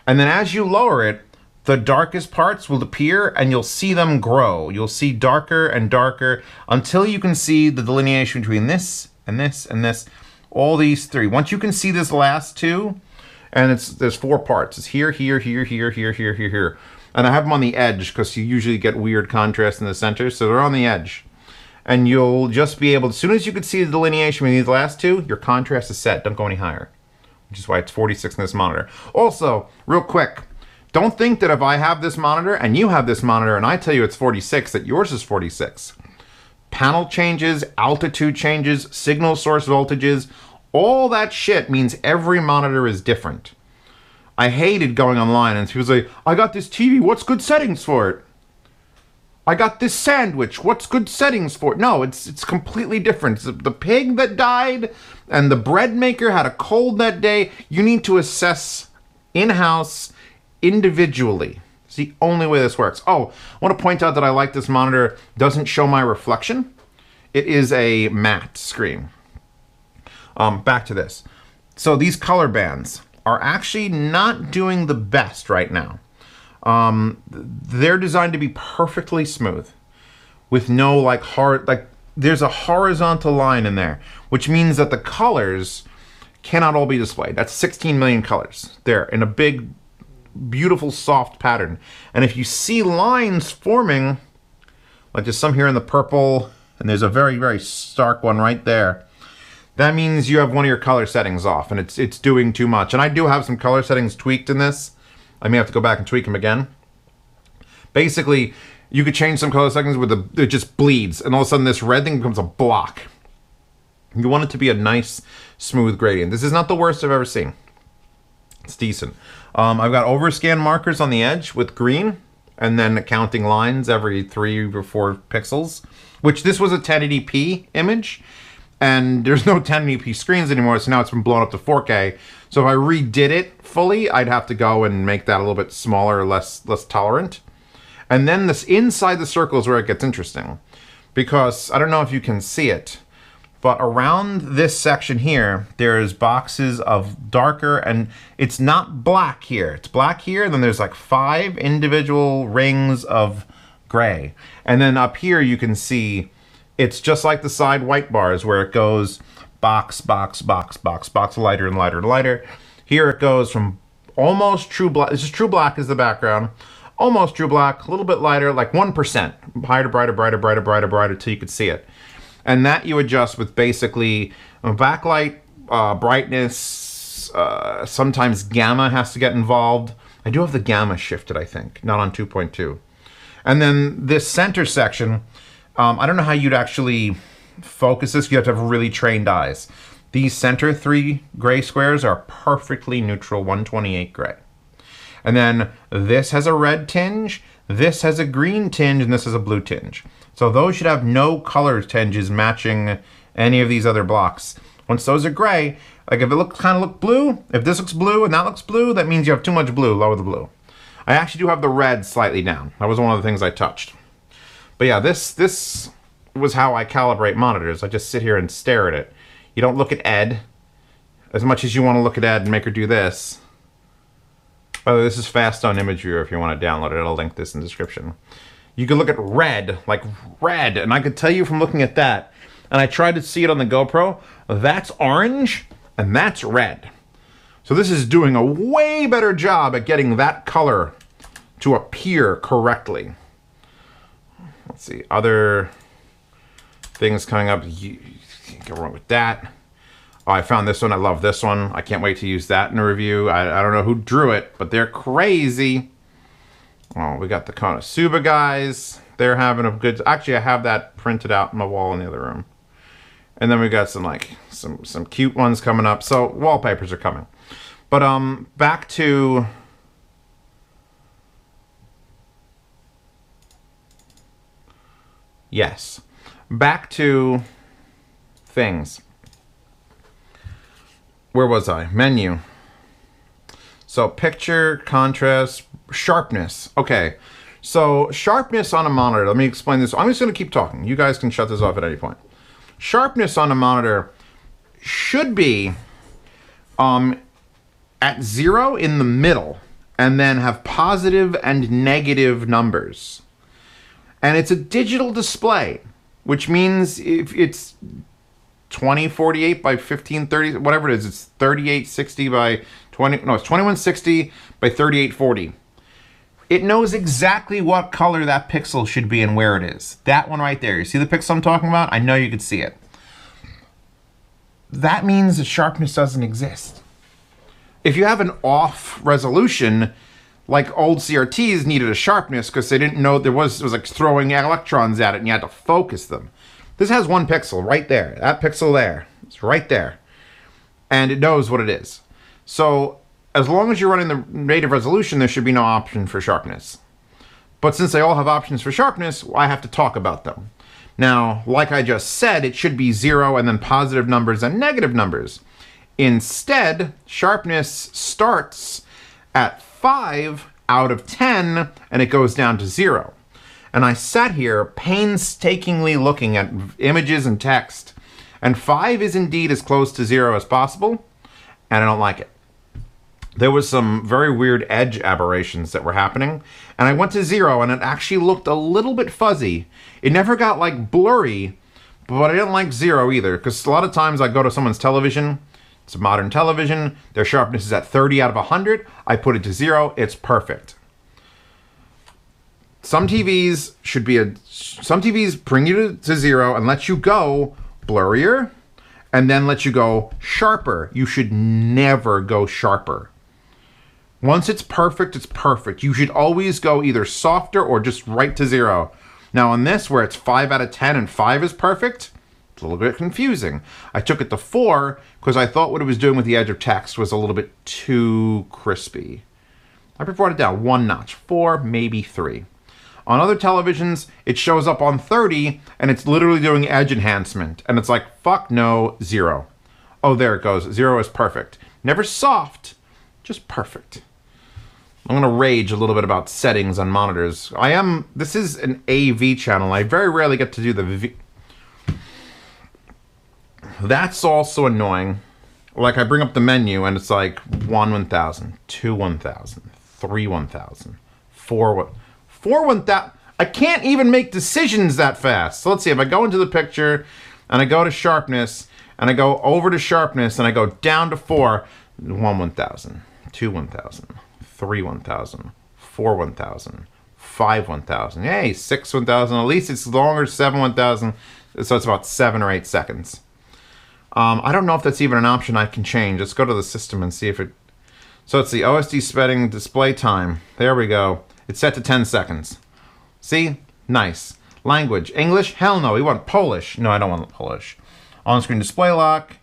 And then as you lower it, the darkest parts will appear and you'll see them grow. You'll see darker and darker until you can see the delineation between this and this and this. All these three. Once you can see this last two, and there's 4 parts. It's here, here, here, here, here, here, here, here. And I have them on the edge because you usually get weird contrast in the center, so they're on the edge. And you'll just be able, as soon as you can see the delineation between these last two, your contrast is set. Don't go any higher, which is why it's 46 in this monitor. Also, real quick, don't think that if I have this monitor and you have this monitor and I tell you it's 46, that yours is 46. Panel changes, altitude changes, signal source voltages, all that shit means every monitor is different. I hated going online and people say, I got this TV, what's good settings for it? I got this sandwich, what's good settings for it? No, it's completely different. The pig that died and the bread maker had a cold that day. You need to assess in-house individually. It's the only way this works. Oh, I want to point out that I like this monitor. Doesn't show my reflection. It is a matte screen. Back to this. So these color bands are actually not doing the best right now. They're designed to be perfectly smooth with no like there's a horizontal line in there, which means that the colors cannot all be displayed. That's 16 million colors there in a big, beautiful, soft pattern. And if you see lines forming, like there's some here in the purple, and there's a very, very stark one right there, that means you have one of your color settings off and it's doing too much. And I do have some color settings tweaked in this. I may have to go back and tweak them again. Basically, you could change some color settings with it just bleeds, and all of a sudden this red thing becomes a block. You want it to be a nice, smooth gradient. This is not the worst I've ever seen. It's decent. I've got overscan markers on the edge with green, and then counting lines every 3 or 4 pixels, which this was a 1080p image. And there's no 1080p screens anymore, so now it's been blown up to 4K. So if I redid it fully, I'd have to go and make that a little bit smaller, less tolerant. And then this inside the circle is where it gets interesting. Because, I don't know if you can see it, but around this section here, there's boxes of darker, and it's not black here. It's black here, and then there's like 5 individual rings of gray. And then up here you can see it's just like the side white bars where it goes box, box, box, box, box, lighter and lighter and lighter. Here it goes from almost true black. This is true black is the background. Almost true black, a little bit lighter, like 1%. Brighter, brighter, brighter, brighter, brighter, brighter, till you could see it. And that you adjust with basically backlight, brightness, sometimes gamma has to get involved. I do have the gamma shifted, I think, not on 2.2. And then this center section, I don't know how you'd actually focus this. You have to have really trained eyes. These center 3 gray squares are perfectly neutral, 128 gray. And then this has a red tinge, this has a green tinge, and this has a blue tinge. So those should have no color tinges matching any of these other blocks. Once those are gray, like if it kind of look blue, if this looks blue and that looks blue, that means you have too much blue, lower the blue. I actually do have the red slightly down. That was one of the things I touched. But yeah, this was how I calibrate monitors. I just sit here and stare at it. You don't look at Ed as much as you want to look at Ed and make her do this. By the way, this is fast on image viewer if you want to download it. I'll link this in the description. You could look at red, like red, and I could tell you from looking at that, and I tried to see it on the GoPro, that's orange and that's red. So this is doing a way better job at getting that color to appear correctly. Let's see, other things coming up. You can't go wrong with that. Oh, I found this one. I love this one. I can't wait to use that in a review. I don't know who drew it, but they're crazy. Oh, we got the Konosuba guys. They're having a good... Actually, I have that printed out on the wall in the other room. And then we got some, like, some cute ones coming up. So, wallpapers are coming. But, back to... Yes. Back to things. Where was I? Menu. So, picture, contrast, sharpness. Okay. So, sharpness on a monitor. Let me explain this. I'm just going to keep talking. You guys can shut this off at any point. Sharpness on a monitor should be at 0 in the middle, and then have positive and negative numbers. And it's a digital display, which means if it's 2048 by 1530, whatever it is, it's 3860 by 20, no, it's 2160 by 3840. It knows exactly what color that pixel should be and where it is. That one right there. You see the pixel I'm talking about? I know you can see it. That means that sharpness doesn't exist. If you have an off resolution, like old CRTs needed a sharpness because they didn't know it was like throwing electrons at it and you had to focus them. This has one pixel right there. That pixel there. It's right there. And it knows what it is. So as long as you're running the native resolution, there should be no option for sharpness. But since they all have options for sharpness, I have to talk about them. Now, like I just said, it should be 0 and then positive numbers and negative numbers. Instead, sharpness starts at 5 out of 10 and it goes down to 0. And I sat here painstakingly looking at images and text, and 5 is indeed as close to 0 as possible, and I don't like it. There was some very weird edge aberrations that were happening, and I went to 0 and it actually looked a little bit fuzzy. It never got like blurry, but I didn't like 0 either, because a lot of times I go to someone's television, it's a modern television, their sharpness is at 30 out of 100, I put it to 0, it's perfect. Some TVs bring you to 0 and let you go blurrier, and then let you go sharper. You should never go sharper. Once it's perfect, it's perfect. You should always go either softer or just right to 0. Now on this, where it's 5 out of 10 and 5 is perfect, it's a little bit confusing. I took it to 4 because I thought what it was doing with the edge of text was a little bit too crispy. I brought it down 1 notch, 4, maybe 3. On other televisions, it shows up on 30 and it's literally doing edge enhancement. And it's like, fuck no, 0. Oh, there it goes. 0 is perfect. Never soft, just perfect. I'm going to rage a little bit about settings on monitors. This is an AV channel. I very rarely get to do the V. That's also annoying. Like I bring up the menu and it's like 1 1000, 2 1000, 3 1000, 4 1000. I can't even make decisions that fast. So let's see, if I go into the picture and I go to sharpness and I go over to sharpness and I go down to 4, 1 1000, 2 1000, 3 1000, 4 1000, 5 1000. Hey, 6 1000. At least it's longer, 7 1000. So it's about 7 or 8 seconds. I don't know if that's even an option I can change. Let's go to the system and see if it... So it's the OSD setting display time. There we go. It's set to 10 seconds. See? Nice. Language. English? Hell no. We want Polish. No, I don't want Polish. On-screen display lock.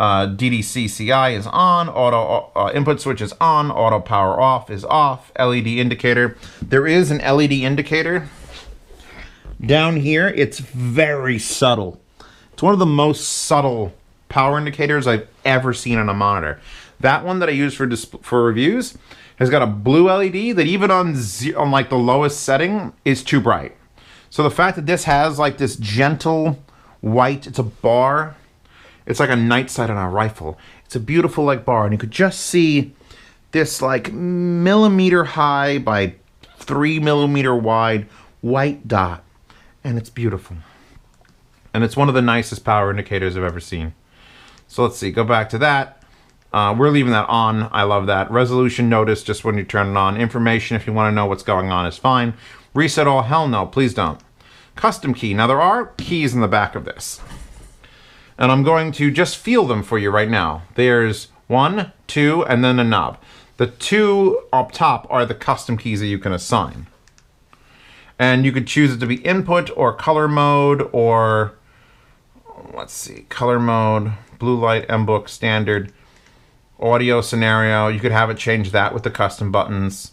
DDCCI is on. Auto input switch is on. Auto power off is off. LED indicator. There is an LED indicator. Down here, it's very subtle. It's one of the most subtle power indicators I've ever seen on a monitor. That one that I use for reviews has got a blue LED that even on like the lowest setting is too bright. So the fact that this has like this gentle white, it's a bar. It's like a night sight on a rifle. It's a beautiful like bar, and you could just see this like millimeter high by 3 millimeter wide white dot. And it's beautiful. And it's one of the nicest power indicators I've ever seen. So let's see, go back to that. We're leaving that on. I love that. Resolution notice just when you turn it on. Information if you want to know what's going on is fine. Reset all, hell no, please don't. Custom key. Now there are keys in the back of this. And I'm going to just feel them for you right now. There's 1, 2, and then a knob. The 2 up top are the custom keys that you can assign. And you could choose it to be input or color mode or, let's see, color mode, blue light, MBook, standard, audio scenario. You could have it change that with the custom buttons.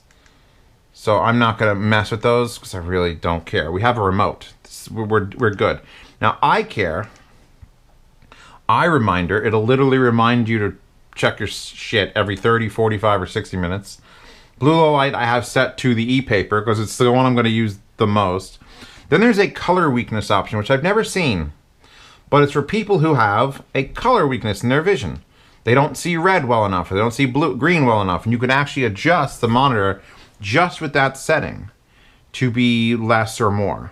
So I'm not going to mess with those because I really don't care. We have a remote. We're good. Now I care. iReminder, it'll literally remind you to check your shit every 30, 45, or 60 minutes. Blue low light I have set to the e-paper because it's the one I'm going to use the most. Then there's a color weakness option, which I've never seen. But it's for people who have a color weakness in their vision. They don't see red well enough, or they don't see green well enough, and you can actually adjust the monitor just with that setting to be less or more.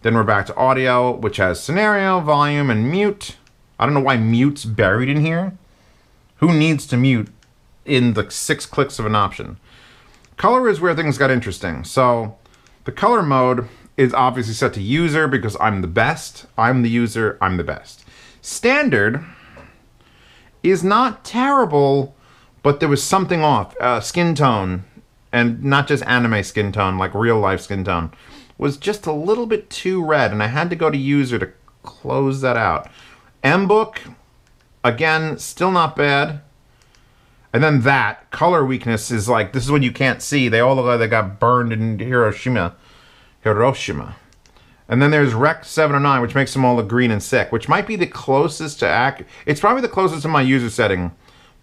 Then we're back to audio, which has scenario, volume, and mute. I don't know why mute's buried in here. Who needs to mute in the 6 clicks of an option? Color is where things got interesting. So the color mode is obviously set to user because I'm the best. I'm the user, I'm the best. Standard is not terrible, but there was something off. Skin tone, and not just anime skin tone, like real life skin tone, was just a little bit too red, and I had to go to user to close that out. MBook, again, still not bad. And then that color weakness is like, this is when you can't see. They all look like they got burned in Hiroshima. And then there's Rec 709, which makes them all look green and sick, which might be the closest to it's probably the closest to my user setting,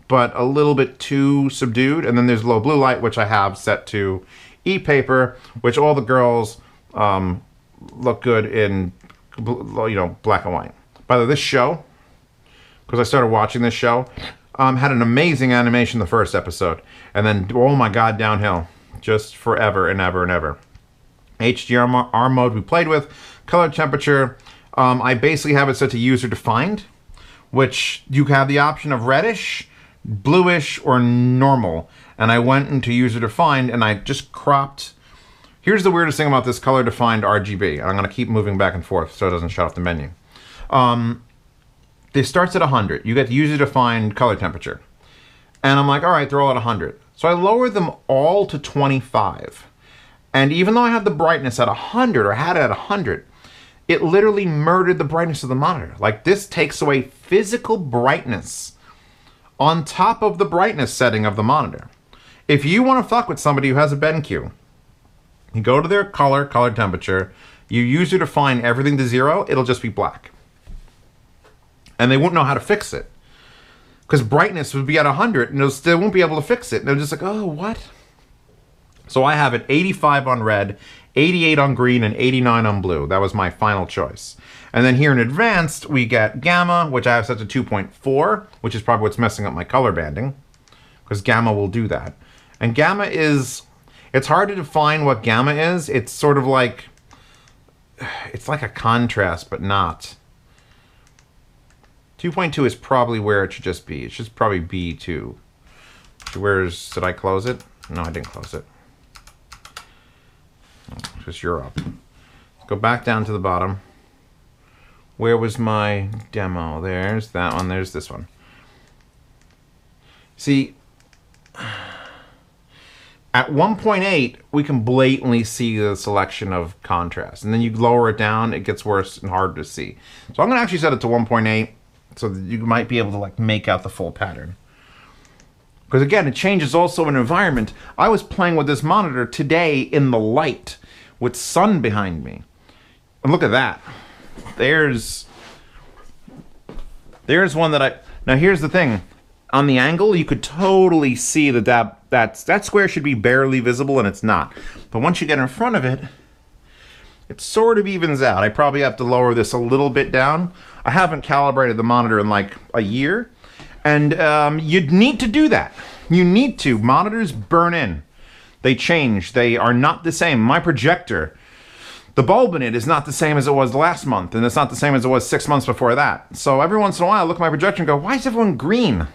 but a little bit too subdued. And then there's low blue light, which I have set to e-paper, which all the girls look good in, black and white. By the way, this show, because I started watching this show, had an amazing animation the first episode. And then, oh my god, downhill. Just forever and ever and ever. HDR mode we played with. Color temperature, I basically have it set to user defined, which you have the option of reddish, bluish, or normal. And I went into user defined and I just cropped. Here's the weirdest thing about this color defined RGB. I'm going to keep moving back and forth so it doesn't shut off the menu. This starts at 100. You get user defined color temperature. And I'm like, all right, they're all at 100. So I lowered them all to 25. And even though I have the brightness at 100, or had it at 100, it literally murdered the brightness of the monitor. Like, this takes away physical brightness on top of the brightness setting of the monitor. If you want to fuck with somebody who has a BenQ, you go to their color temperature, you user define everything to 0, it'll just be black. And they won't know how to fix it. Because brightness would be at 100 and they won't be able to fix it. And they're just like, oh, what? So I have it 85 on red, 88 on green, and 89 on blue. That was my final choice. And then here in advanced, we get gamma, which I have set to 2.4, which is probably what's messing up my color banding. Because gamma will do that. And gamma is, it's hard to define what gamma is. It's sort of like, it's like a contrast, but not. 2.2 is probably where it should just be. It should probably be 2. Did I close it? No, I didn't close it. Just you're up. Go back down to the bottom. Where was my demo? There's that one. There's this one. See, at 1.8, we can blatantly see the selection of contrast. And then you lower it down, it gets worse and harder to see. So I'm going to actually set it to 1.8 so that you might be able to like make out the full pattern. Because again, it changes also in environment. I was playing with this monitor today in the light with sun behind me. And look at that. There's one that now here's the thing. On the angle, you could totally see that square should be barely visible, and it's not. But once you get in front of it, it sort of evens out. I probably have to lower this a little bit down. I haven't calibrated the monitor in like a year. And you'd need to do that. You need to. Monitors burn in. They change. They are not the same. My projector the bulb in it is not the same as it was last month, and it's not the same as it was 6 months before that. So every once in a while, I look at my projection and go, why is everyone green?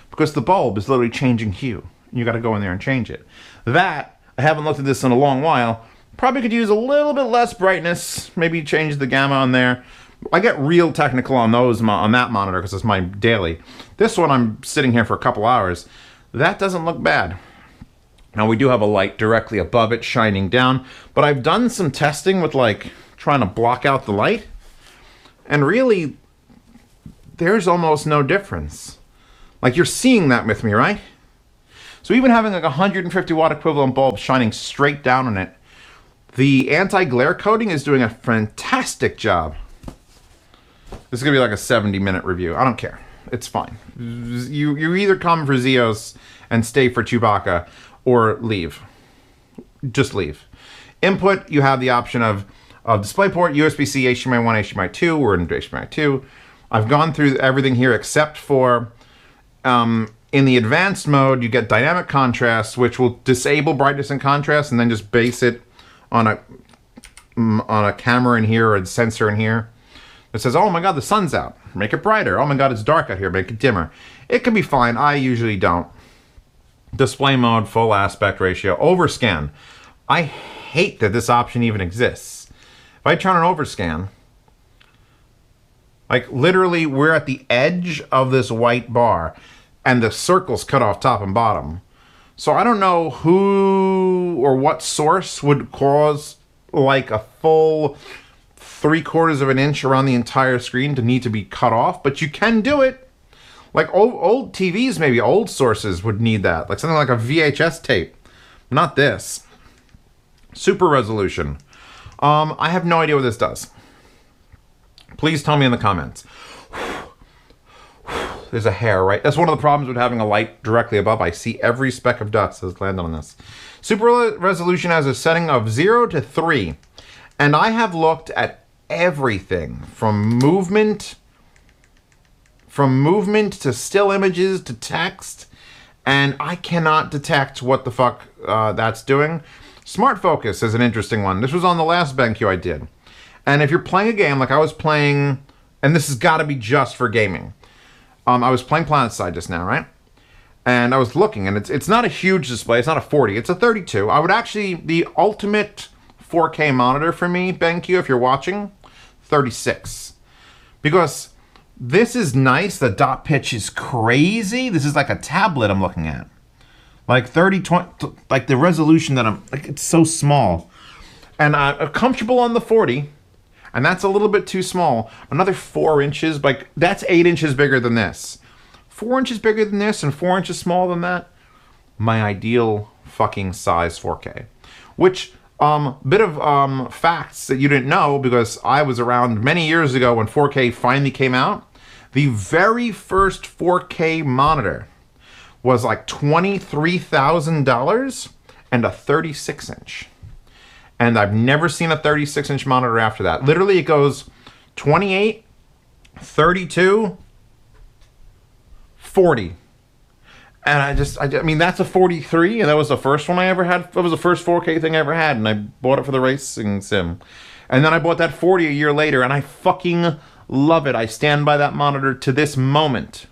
Because the bulb is literally changing hue. You got to go in there and change it. That, I haven't looked at this in a long while. Probably could use a little bit less brightness. Maybe change the gamma on there. I get real technical on those on that monitor because it's my daily. This one, I'm sitting here for a couple hours. That doesn't look bad. Now, we do have a light directly above it shining down, but I've done some testing with, like, trying to block out the light, and really, there's almost no difference. Like, you're seeing that with me, right? So even having like a 150 watt equivalent bulb shining straight down on it, the anti-glare coating is doing a fantastic job. This is gonna be like a 70-minute review. I don't care. It's fine. You either come for Zeos and stay for Chewbacca, or leave. Just leave. Input, you have the option of DisplayPort, USB-C, HDMI 1, HDMI 2. We're in HDMI 2. I've gone through everything here except for in the advanced mode, you get dynamic contrast, which will disable brightness and contrast, and then just base it on a camera in here or a sensor in here. It says, oh my god, the sun's out. Make it brighter. Oh my god, it's dark out here. Make it dimmer. It can be fine. I usually don't. Display mode, full aspect ratio. Overscan. I hate that this option even exists. If I turn on overscan, like literally we're at the edge of this white bar and the circle's cut off top and bottom. So I don't know who or what source would cause like a full 3/4 of an inch around the entire screen to need to be cut off, but you can do it. Like old TVs, maybe old sources would need that. Like something like a VHS tape. Not this. Super resolution. I have no idea what this does. Please tell me in the comments. There's a hair, right? That's one of the problems with having a light directly above. I see every speck of dust that's landed on this. Super resolution has a setting of 0 to 3. And I have looked at everything from movement to still images to text, and I cannot detect what the fuck that's doing. Smartfocus is an interesting one. This was on the last BenQ I did. And if you're playing a game like I was playing, and this has got to be just for gaming. I was playing PlanetSide just now, right? And I was looking, and it's not a huge display. It's not a 40. It's a 32. I would actually, the ultimate 4K monitor for me, BenQ, if you're watching, 36. Because this is nice. The dot pitch is crazy. This is like a tablet I'm looking at. Like 20, like the resolution that like it's so small. And I'm comfortable on the 40. And that's a little bit too small. Another 4 inches, like that's 8 inches bigger than this. 4 inches bigger than this and 4 inches smaller than that. My ideal fucking size 4K. Which, bit of facts that you didn't know, because I was around many years ago when 4K finally came out. The very first 4K monitor was like $23,000 and a 36 inch. And I've never seen a 36 inch monitor after that. Literally it goes 28, 32, 40. And I mean, that's a 43, and that was the first one I ever had. That was the first 4K thing I ever had, and I bought it for the racing sim. And then I bought that 40 a year later, and I fucking love it. I stand by that monitor to this moment.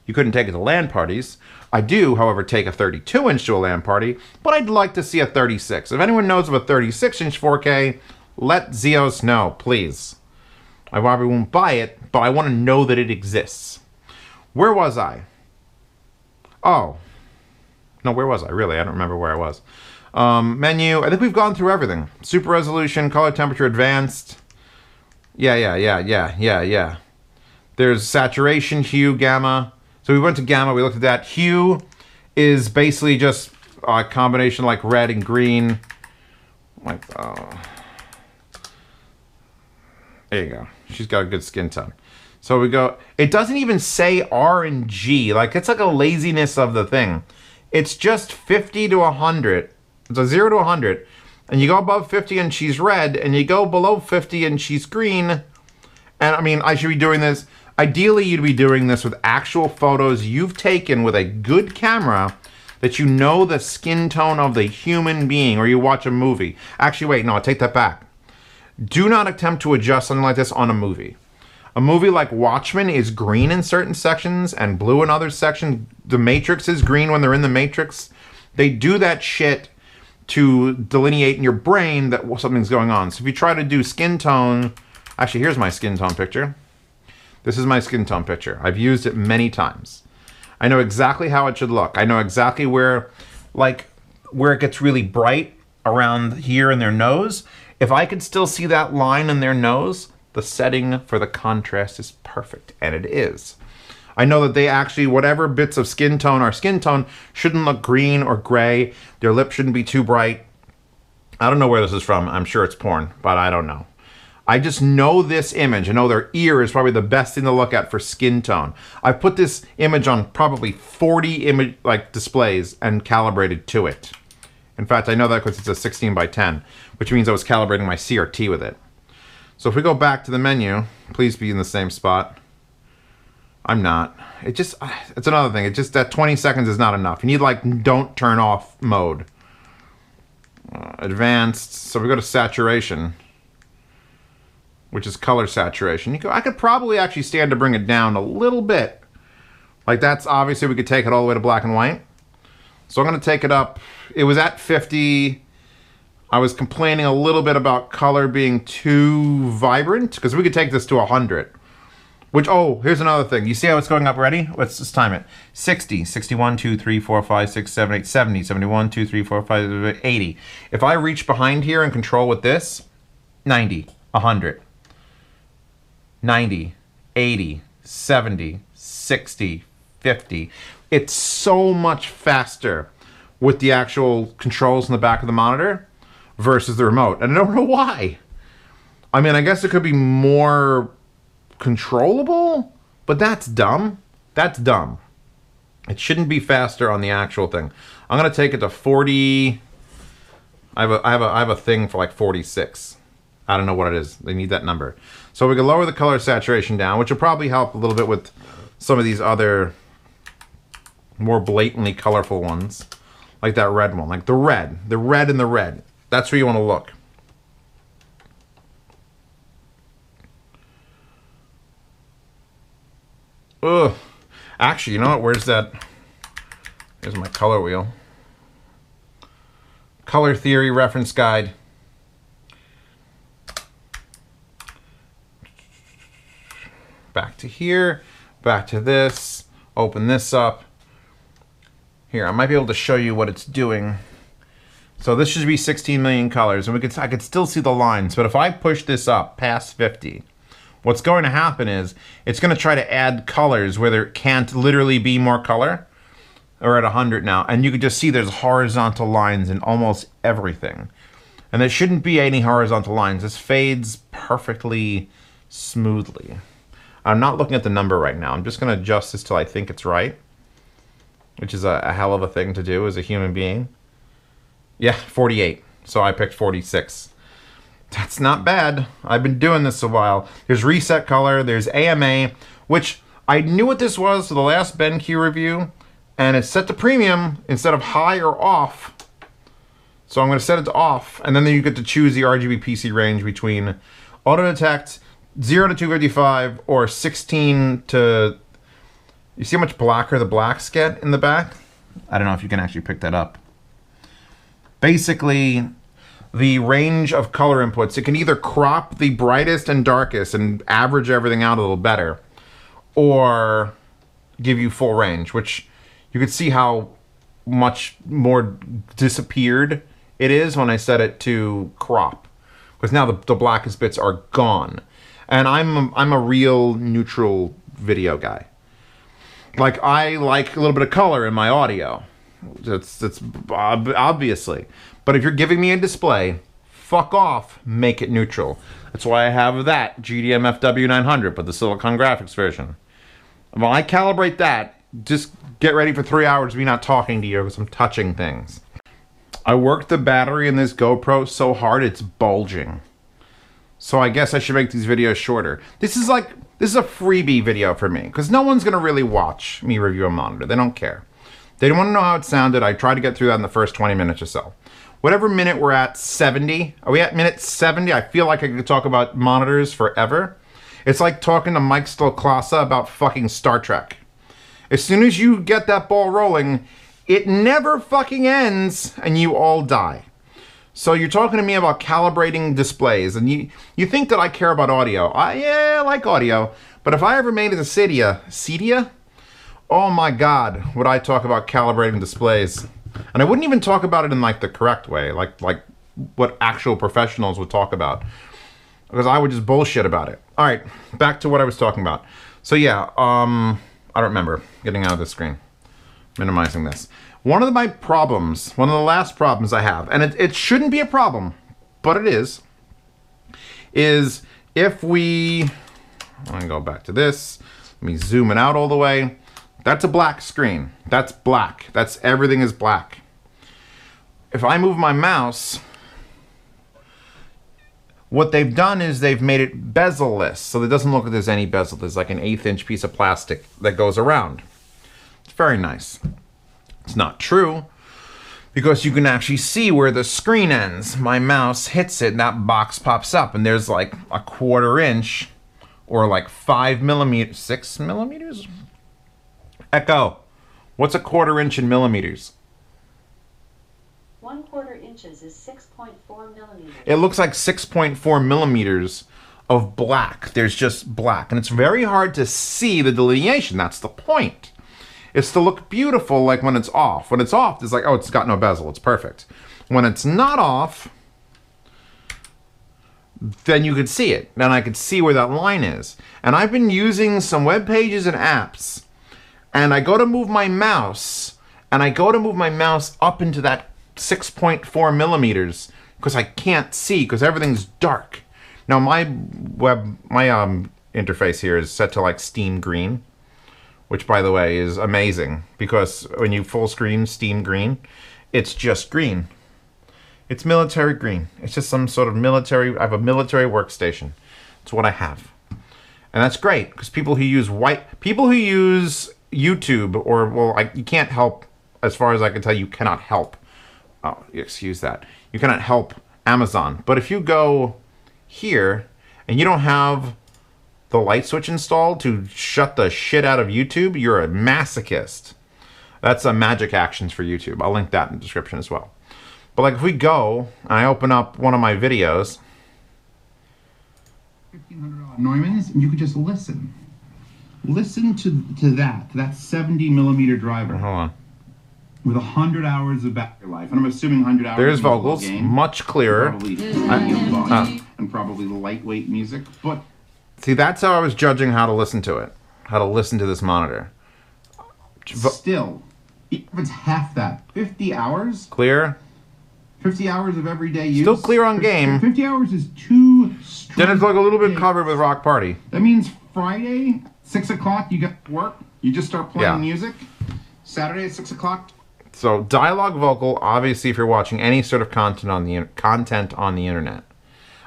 You couldn't take it to LAN parties. I do, however, take a 32 inch to a LAN party, but I'd like to see a 36. If anyone knows of a 36 inch 4K, let Zeos know, please. I probably won't buy it, but I want to know that it exists. Where was I? Oh. No, where was I? Really, I don't remember where I was. Menu, I think we've gone through everything. Super resolution, color temperature, advanced. Yeah. There's saturation, hue, gamma. So we went to gamma, we looked at that. Hue is basically just a combination like red and green. Like, there you go. She's got a good skin tone. So we go, it doesn't even say R and G. Like, it's like a laziness of the thing. It's just 50 to 100. It's a 0 to 100. And you go above 50 and she's red, and you go below 50 and she's green. And I mean, I should be doing this. Ideally, you'd be doing this with actual photos you've taken with a good camera that you know the skin tone of the human being, or you watch a movie. Actually, wait, no, I take that back. Do not attempt to adjust something like this on a movie. A movie like Watchmen is green in certain sections and blue in other sections. The Matrix is green when they're in the Matrix. They do that shit to delineate in your brain that something's going on. So if you try to do skin tone, actually here's my skin tone picture. This is my skin tone picture. I've used it many times. I know exactly how it should look. I know exactly where it gets really bright around here in their nose. If I could still see that line in their nose, the setting for the contrast is perfect, and it is. I know that they actually, whatever bits of skin tone are skin tone, shouldn't look green or gray. Their lips shouldn't be too bright. I don't know where this is from. I'm sure it's porn, but I don't know. I just know this image. I know their ear is probably the best thing to look at for skin tone. I've put this image on probably 40 displays and calibrated to it. In fact, I know that because it's a 16 by 10, which means I was calibrating my CRT with it. So if we go back to the menu, please be in the same spot. I'm not. It's another thing. It's just that 20 seconds is not enough. You need don't turn off mode. Advanced. So we go to saturation, which is color saturation. I could probably actually stand to bring it down a little bit. That's obviously we could take it all the way to black and white. So I'm going to take it up. It was at 50. I was complaining a little bit about color being too vibrant because we could take this to 100. Which, oh, here's another thing. You see how it's going up already? Let's just time it. 60, 61, 2, 3, 4, 5, 6, 7, 8, 70, 71, 2, 3, 4, 5, 80. If I reach behind here and control with this, 90, 100, 90, 80, 70, 60, 50. It's so much faster with the actual controls in the back of the monitor versus the remote. And I don't know why. I mean, I guess it could be more controllable, but that's dumb. That's dumb. It shouldn't be faster on the actual thing. I'm gonna take it to 40. I have a thing for 46. I don't know what it is. They need that number. So we can lower the color saturation down, which will probably help a little bit with some of these other more blatantly colorful ones, like that red one, like the red and the red. That's where you want to look. Ugh. Actually, you know what? Where's that? Here's my color wheel. Color theory reference guide. Back to here. Back to this. Open this up. Here, I might be able to show you what it's doing. So this should be 16 million colors, and I could still see the lines. But if I push this up past 50, what's going to happen is it's going to try to add colors where there can't literally be more color. We're at 100 now, and you can just see there's horizontal lines in almost everything. And there shouldn't be any horizontal lines. This fades perfectly smoothly. I'm not looking at the number right now. I'm just going to adjust this till I think it's right, which is a hell of a thing to do as a human being. Yeah, 48. So I picked 46. That's not bad. I've been doing this a while. There's reset color. There's AMA, which I knew what this was for the last BenQ review, and it's set to premium instead of high or off. So I'm going to set it to off, and then you get to choose the RGB PC range between auto detect 0 to 255 or 16 to... You see how much blacker the blacks get in the back? I don't know if you can actually pick that up. Basically, the range of color inputs, it can either crop the brightest and darkest and average everything out a little better, or give you full range, which you could see how much more disappeared it is when I set it to crop, because now the blackest bits are gone. And I'm a real neutral video guy. I like a little bit of color in my audio. That's obviously. But if you're giving me a display, fuck off, make it neutral. That's why I have that GDM FW900, but the Silicon Graphics version. When I calibrate that, just get ready for 3 hours of me not talking to you because I'm touching things. I worked the battery in this GoPro so hard it's bulging. So I guess I should make these videos shorter. This is a freebie video for me because no one's gonna really watch me review a monitor. They don't care. They don't want to know how it sounded. I tried to get through that in the first 20 minutes or so. whatever minute we're at, 70. Are we at minute 70? I feel like I could talk about monitors forever. It's like talking to Mike Stolklasa about fucking Star Trek. As soon as you get that ball rolling, it never fucking ends and you all die. So you're talking to me about calibrating displays, and you think that I care about audio. Yeah, I like audio, but if I ever made it to Cydia, oh my God, would I talk about calibrating displays. And I wouldn't even talk about it in like the correct way, like what actual professionals would talk about, because I would just bullshit about it. All right, back to what I was talking about. So yeah, I don't remember getting out of the screen, minimizing this. One of the last problems I have, and it shouldn't be a problem, but it is if we, I'm gonna go back to this, let me zoom it out all the way. That's a black screen. That's black. Everything is black. If I move my mouse, what they've done is they've made it bezel-less, so it doesn't look like there's any bezel. There's like an 1/8 inch piece of plastic that goes around. It's very nice. It's not true, because you can actually see where the screen ends. My mouse hits it and that box pops up, and there's like a 1/4 inch or like 5 millimeters, 6 millimeters? Echo, what's a 1/4 inch in millimeters? 1/4 inches is 6.4 millimeters. It looks like 6.4 millimeters of black. There's just black, and it's very hard to see the delineation. That's the point. It's to look beautiful like when it's off. When it's off, it's like, oh, it's got no bezel. It's perfect. When it's not off, then you could see it. Then I could see where that line is. And I've been using some web pages and apps, and I go to move my mouse, up into that 6.4 millimeters because I can't see, because everything's dark. Now my interface here is set to like steam green, which by the way is amazing, because when you full screen steam green, it's just green. It's military green. It's just some sort of military, I have a military workstation. It's what I have. And that's great, because people who use YouTube, or, well, you can't help, as far as I can tell, you cannot help. Oh, excuse that. You cannot help Amazon. But if you go here, and you don't have the light switch installed to shut the shit out of YouTube, you're a masochist. That's a magic actions for YouTube. I'll link that in the description as well. But like if we go, and I open up one of my videos, 1500 Neumanns, and you could just listen. Listen to that 70 millimeter driver. Hold on. With 100 hours of battery life, and I'm assuming 100 hours. There's vocals, much clearer, and probably lightweight music. But see, that's how I was judging how to listen to it, how to listen to this monitor. Still, if it's half that, 50 hours clear. 50 hours of everyday use. Still clear on game. 50 hours is too straight. Then it's like a little bit covered with Rock Party. That means Friday, 6 o'clock, you get to work. You just start playing music. Saturday at 6 o'clock. So dialogue vocal, obviously, if you're watching any sort of content on the internet.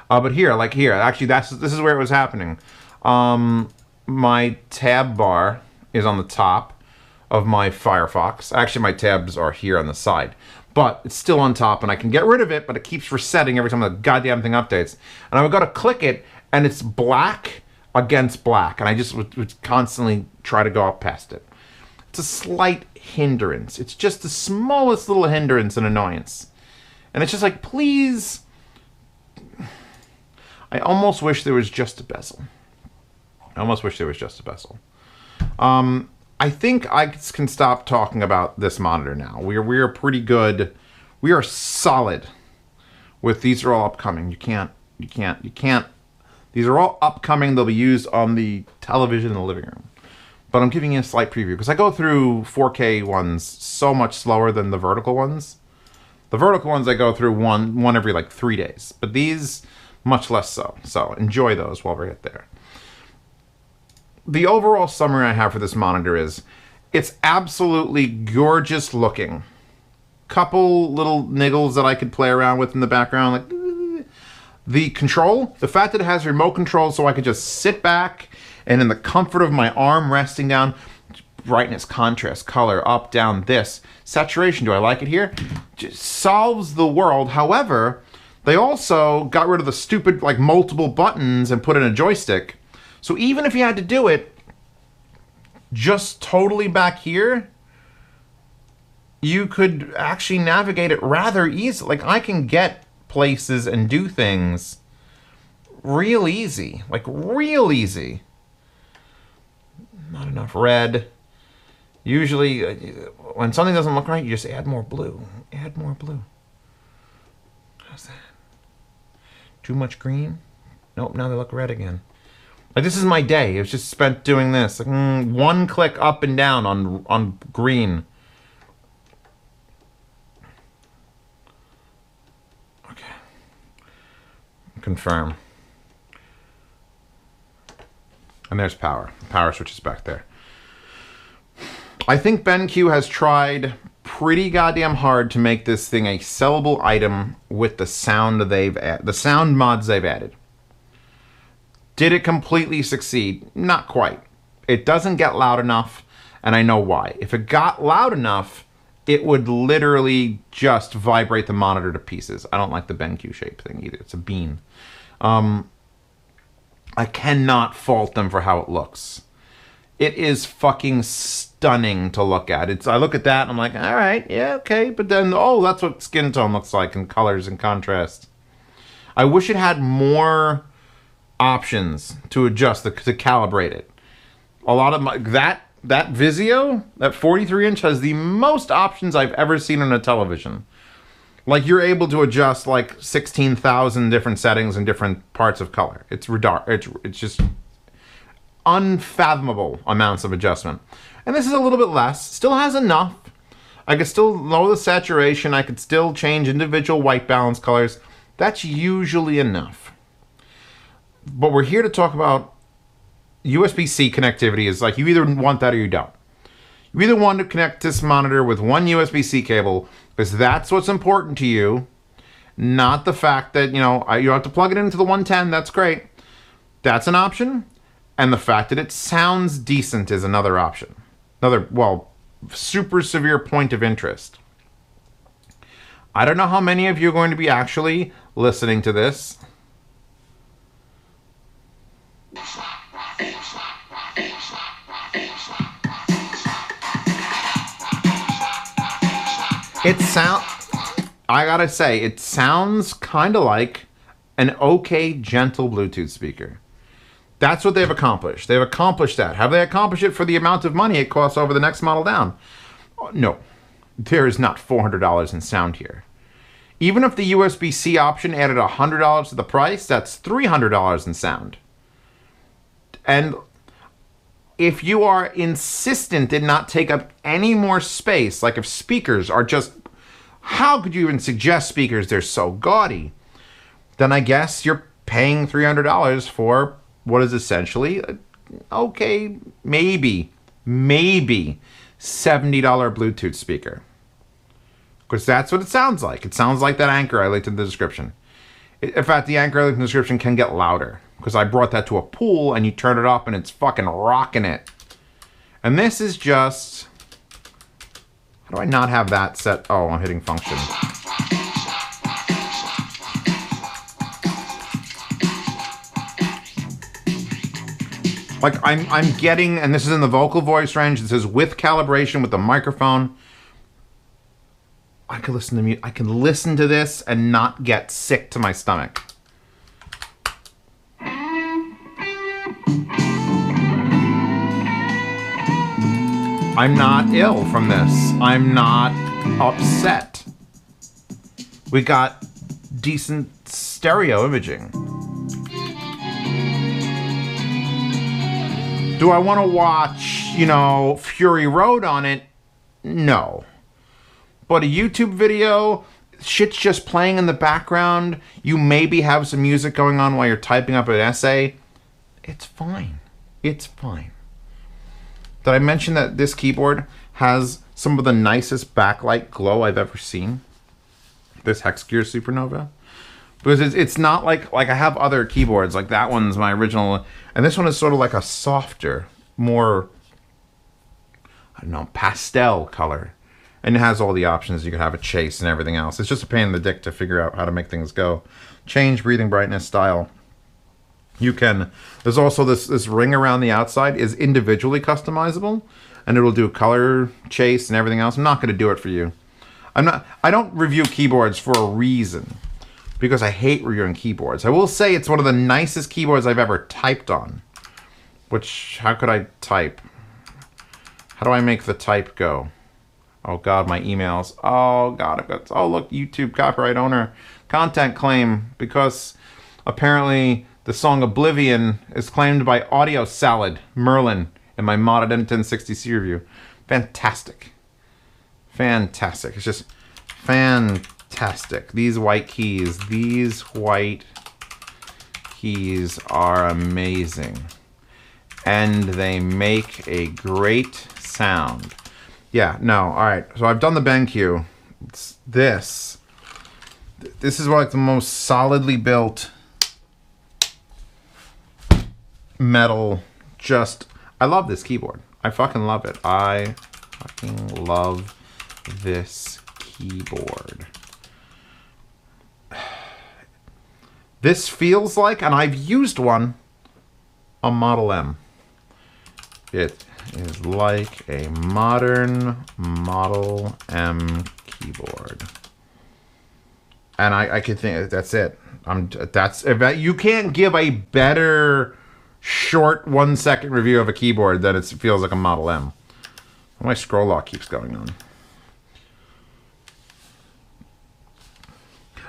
But here, actually, this is where it was happening. My tab bar is on the top of my Firefox. Actually, my tabs are here on the side. But it's still on top, and I can get rid of it, but it keeps resetting every time the goddamn thing updates. And I would go to click it, and it's black against black, and I just would constantly try to go up past it. It's a slight hindrance. It's just the smallest little hindrance and annoyance. And it's just like, please. I almost wish there was just a bezel. I think I can stop talking about this monitor now. We are pretty good. We are solid with these are all upcoming. You can't. These are all upcoming. They'll be used on the television in the living room. But I'm giving you a slight preview because I go through 4K ones so much slower than the vertical ones. The vertical ones I go through one every like 3 days. But these, much less so. So enjoy those while we get there. The overall summary I have for this monitor is it's absolutely gorgeous looking. Couple little niggles that I could play around with in the background, like the control, the fact that it has remote control so I could just sit back and in the comfort of my arm resting down, brightness, contrast, color, up, down, this. Saturation, do I like it here? Just solves the world. However, they also got rid of the stupid, like, multiple buttons and put in a joystick. So even if you had to do it just totally back here, you could actually navigate it rather easily. Like, I can get places and do things real easy. Like, real easy. Not enough red. Usually, when something doesn't look right, you just add more blue. Add more blue. How's that? Too much green? Nope, now they look red again. Like, this is my day. It was just spent doing this. Like, one click up and down on green. Okay. Confirm. And there's power. The power switch is back there. I think BenQ has tried pretty goddamn hard to make this thing a sellable item with the sound the sound mods they've added. Did it completely succeed? Not quite. It doesn't get loud enough, and I know why. If it got loud enough, it would literally just vibrate the monitor to pieces. I don't like the BenQ shape thing either. It's a bean. I cannot fault them for how it looks. It is fucking stunning to look at. I look at that and I'm like, all right, yeah, okay. But then, oh, that's what skin tone looks like in colors and contrast. I wish it had more options to adjust, to calibrate it. A lot of that Vizio, that 43-inch has the most options I've ever seen on a television. Like, you're able to adjust like 16,000 different settings and different parts of color. It's just unfathomable amounts of adjustment. And this is a little bit less. Still has enough. I could still lower the saturation. I could still change individual white balance colors. That's usually enough. But we're here to talk about USB-C connectivity. Is like, you either want that or you don't. You either want to connect this monitor with one USB-C cable, because that's what's important to you, not the fact that, you know, you have to plug it into the 110. That's great. That's an option. And the fact that it sounds decent is another option. Another, well, super severe point of interest. I don't know how many of you are going to be actually listening to this. I gotta say, it sounds kind of like an okay, gentle Bluetooth speaker. That's what they've accomplished. They've accomplished that. Have they accomplished it for the amount of money it costs over the next model down? No. There is not $400 in sound here. Even if the USB-C option added $100 to the price, that's $300 in sound. And if you are insistent in not take up any more space, like if speakers are just... How could you even suggest speakers? They're so gaudy. Then I guess you're paying $300 for what is essentially, okay, maybe $70 Bluetooth speaker. Because that's what it sounds like. It sounds like that Anchor I linked in the description. In fact, the Anchor I linked in the description can get louder. Because I brought that to a pool and you turn it up and it's fucking rocking it. And this is just... How do I not have that set? Oh, I'm hitting function. Like, I'm getting, and this is in the vocal voice range, it says with calibration with the microphone. I can listen to this and not get sick to my stomach. I'm not ill from this. I'm not upset. We got decent stereo imaging. Do I want to watch, you know, Fury Road on it? No. But a YouTube video, shit's just playing in the background. You maybe have some music going on while you're typing up an essay. It's fine. It's fine. Did I mention that this keyboard has some of the nicest backlight glow I've ever seen? This Hexgear Supernova. Because it's not like I have other keyboards, like that one's my original, and this one is sort of like a softer, more I don't know, pastel color. And it has all the options. You can have a chase and everything else. It's just a pain in the dick to figure out how to make things go. Change breathing brightness style. You can, there's also this ring around the outside is individually customizable, and it'll do color chase and everything else. I'm not going to do it for you. I don't review keyboards for a reason, because I hate reviewing keyboards. I will say it's one of the nicest keyboards I've ever typed on. Which, how could I type? How do I make the type go? Oh God, my emails. Oh God, I've got, oh look, YouTube copyright owner content claim, because apparently the song Oblivion is claimed by Audio Salad Merlin in my modded M1060C review. Fantastic. Fantastic. It's just fantastic. These white keys are amazing. And they make a great sound. Yeah, no, alright. So I've done the BenQ. This is like the most solidly built metal. Just, I love this keyboard. I fucking love it. I fucking love this keyboard. This feels like, and I've used one, a Model M. It is like a modern Model M keyboard. And I could think that's it. You can't give a better short 1 second review of a keyboard that it feels like a Model M. My scroll lock keeps going on.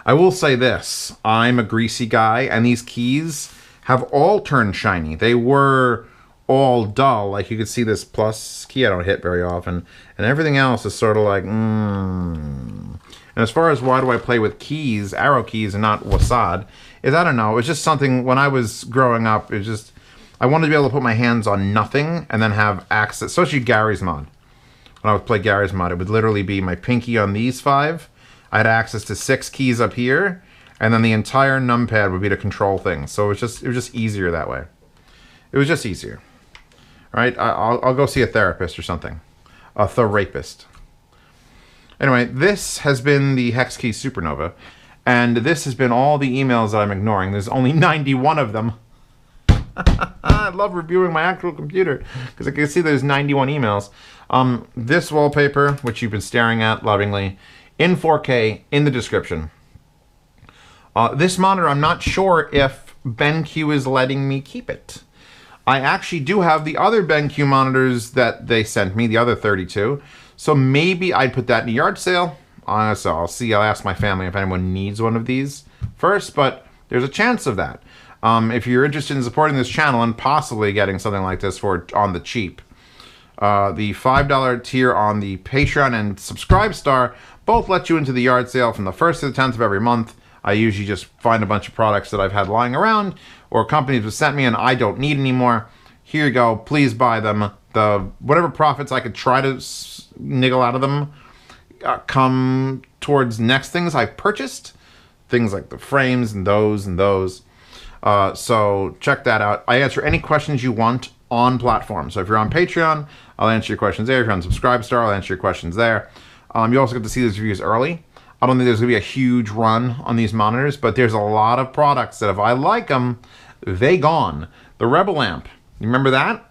I will say this. I'm a greasy guy, and these keys have all turned shiny. They were all dull. Like, you could see this plus key I don't hit very often. And everything else is sort of like, And as far as why do I play with keys, arrow keys, and not WASD, is I don't know. It was just something, when I was growing up, it was just, I wanted to be able to put my hands on nothing and then have access, especially Gary's mod. When I would play Gary's mod, it would literally be my pinky on these 5. I had access to 6 keys up here, and then the entire numpad would be to control things. So it was just easier that way. It was just easier. All right, I'll go see a therapist or something. A therapist. Anyway, this has been the Hex Key Supernova, and this has been all the emails that I'm ignoring. There's only 91 of them. I love reviewing my actual computer, because I can see there's 91 emails. This wallpaper, which you've been staring at lovingly, in 4K, in the description. This monitor, I'm not sure if BenQ is letting me keep it. I actually do have the other BenQ monitors that they sent me, the other 32. So maybe I'd put that in a yard sale. So I'll see. I'll ask my family if anyone needs one of these first, but there's a chance of that. If you're interested in supporting this channel and possibly getting something like this for on the cheap, the $5 tier on the Patreon and Subscribestar both let you into the yard sale from the 1st to the 10th of every month. I usually just find a bunch of products that I've had lying around or companies have sent me and I don't need anymore. Here you go. Please buy them. Whatever profits I could try to niggle out of them come towards next things I've purchased. Things like the frames and those and those. So check that out. I answer any questions you want on platform. So if you're on Patreon, I'll answer your questions there. If you're on Subscribestar, I'll answer your questions there. You also get to see these reviews early. I don't think there's going to be a huge run on these monitors, but there's a lot of products that if I like them, they gone. The Rebel amp, you remember that?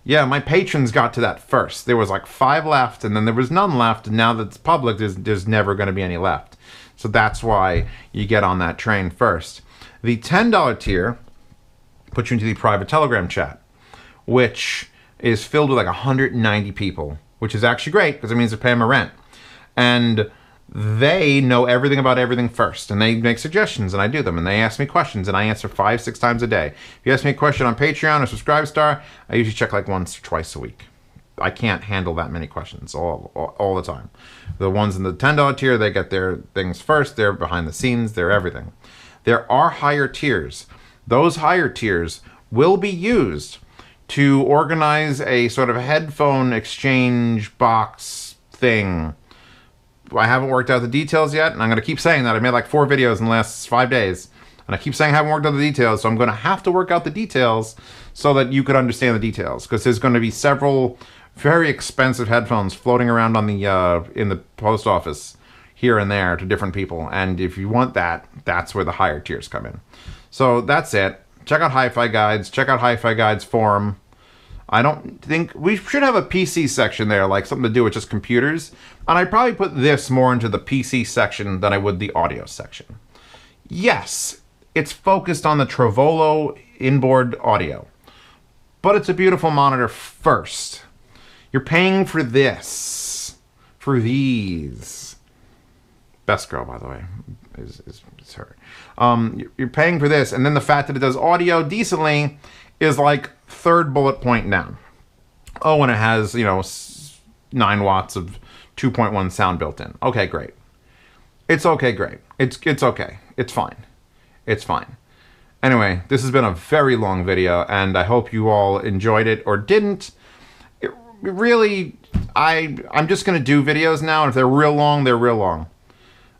Yeah, my patrons got to that first. There was like 5 left, and then there was none left, and now that it's public, there's never going to be any left. So that's why you get on that train first. The $10 tier puts you into the private Telegram chat, which is filled with like 190 people, which is actually great because it means they're paying my rent. And they know everything about everything first, and they make suggestions, and I do them, and they ask me questions, and I answer 5-6 times a day. If you ask me a question on Patreon or Subscribestar, I usually check like once or twice a week. I can't handle that many questions all the time. The ones in the $10 tier, they get their things first. They're behind the scenes. They're everything. There are higher tiers. Those higher tiers will be used to organize a sort of headphone exchange box thing. I haven't worked out the details yet, and I'm going to keep saying that. I made like 4 videos in the last 5 days, and I keep saying I haven't worked out the details, so I'm going to have to work out the details so that you could understand the details, because there's going to be several very expensive headphones floating around on the in the post office here and there to different people. And if you want that, that's where the higher tiers come in. So that's it. Check out Hi-Fi Guides. Check out Hi-Fi Guides forum. I don't think we should have a PC section there, like something to do with just computers. And I'd probably put this more into the PC section than I would the audio section. Yes, it's focused on the Trevolo inboard audio, but it's a beautiful monitor first. You're paying for this, for these. Best girl, by the way, is her. You're paying for this, and then the fact that it does audio decently is like third bullet point down. Oh, and it has, 9 watts of 2.1 sound built in. Okay, great. It's okay, great. It's okay. It's fine. It's fine. Anyway, this has been a very long video, and I hope you all enjoyed it or didn't. It really, I'm just going to do videos now, and if they're real long, they're real long.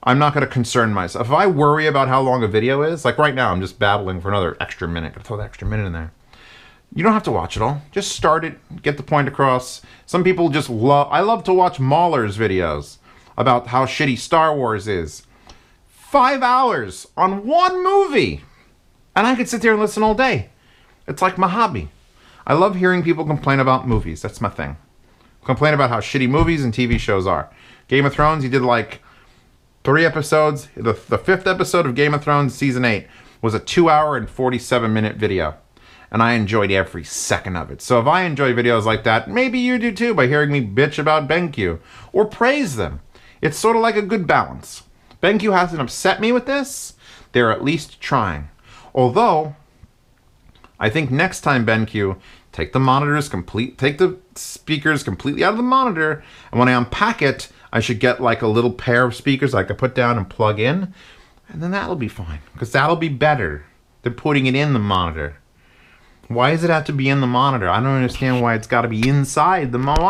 I'm not going to concern myself. If I worry about how long a video is, like right now, I'm just babbling for another extra minute. Gotta throw that extra minute in there. You don't have to watch it all. Just start it, get the point across. Some people just I love to watch Mahler's videos about how shitty Star Wars is. 5 hours on one movie. And I could sit there and listen all day. It's like my hobby. I love hearing people complain about movies. That's my thing. Complain about how shitty movies and TV shows are. Game of Thrones, he did like 3 episodes. The 5th episode of Game of Thrones season 8 was a 2-hour and 47-minute video. And I enjoyed every second of it. So if I enjoy videos like that, maybe you do too by hearing me bitch about BenQ or praise them. It's sort of like a good balance. BenQ hasn't upset me with this. They're at least trying. Although, I think next time BenQ, take the speakers completely out of the monitor, and when I unpack it, I should get like a little pair of speakers I could put down and plug in, and then that'll be fine, because that'll be better than putting it in the monitor. Why does it have to be in the monitor? I don't understand why it's got to be inside the monitor.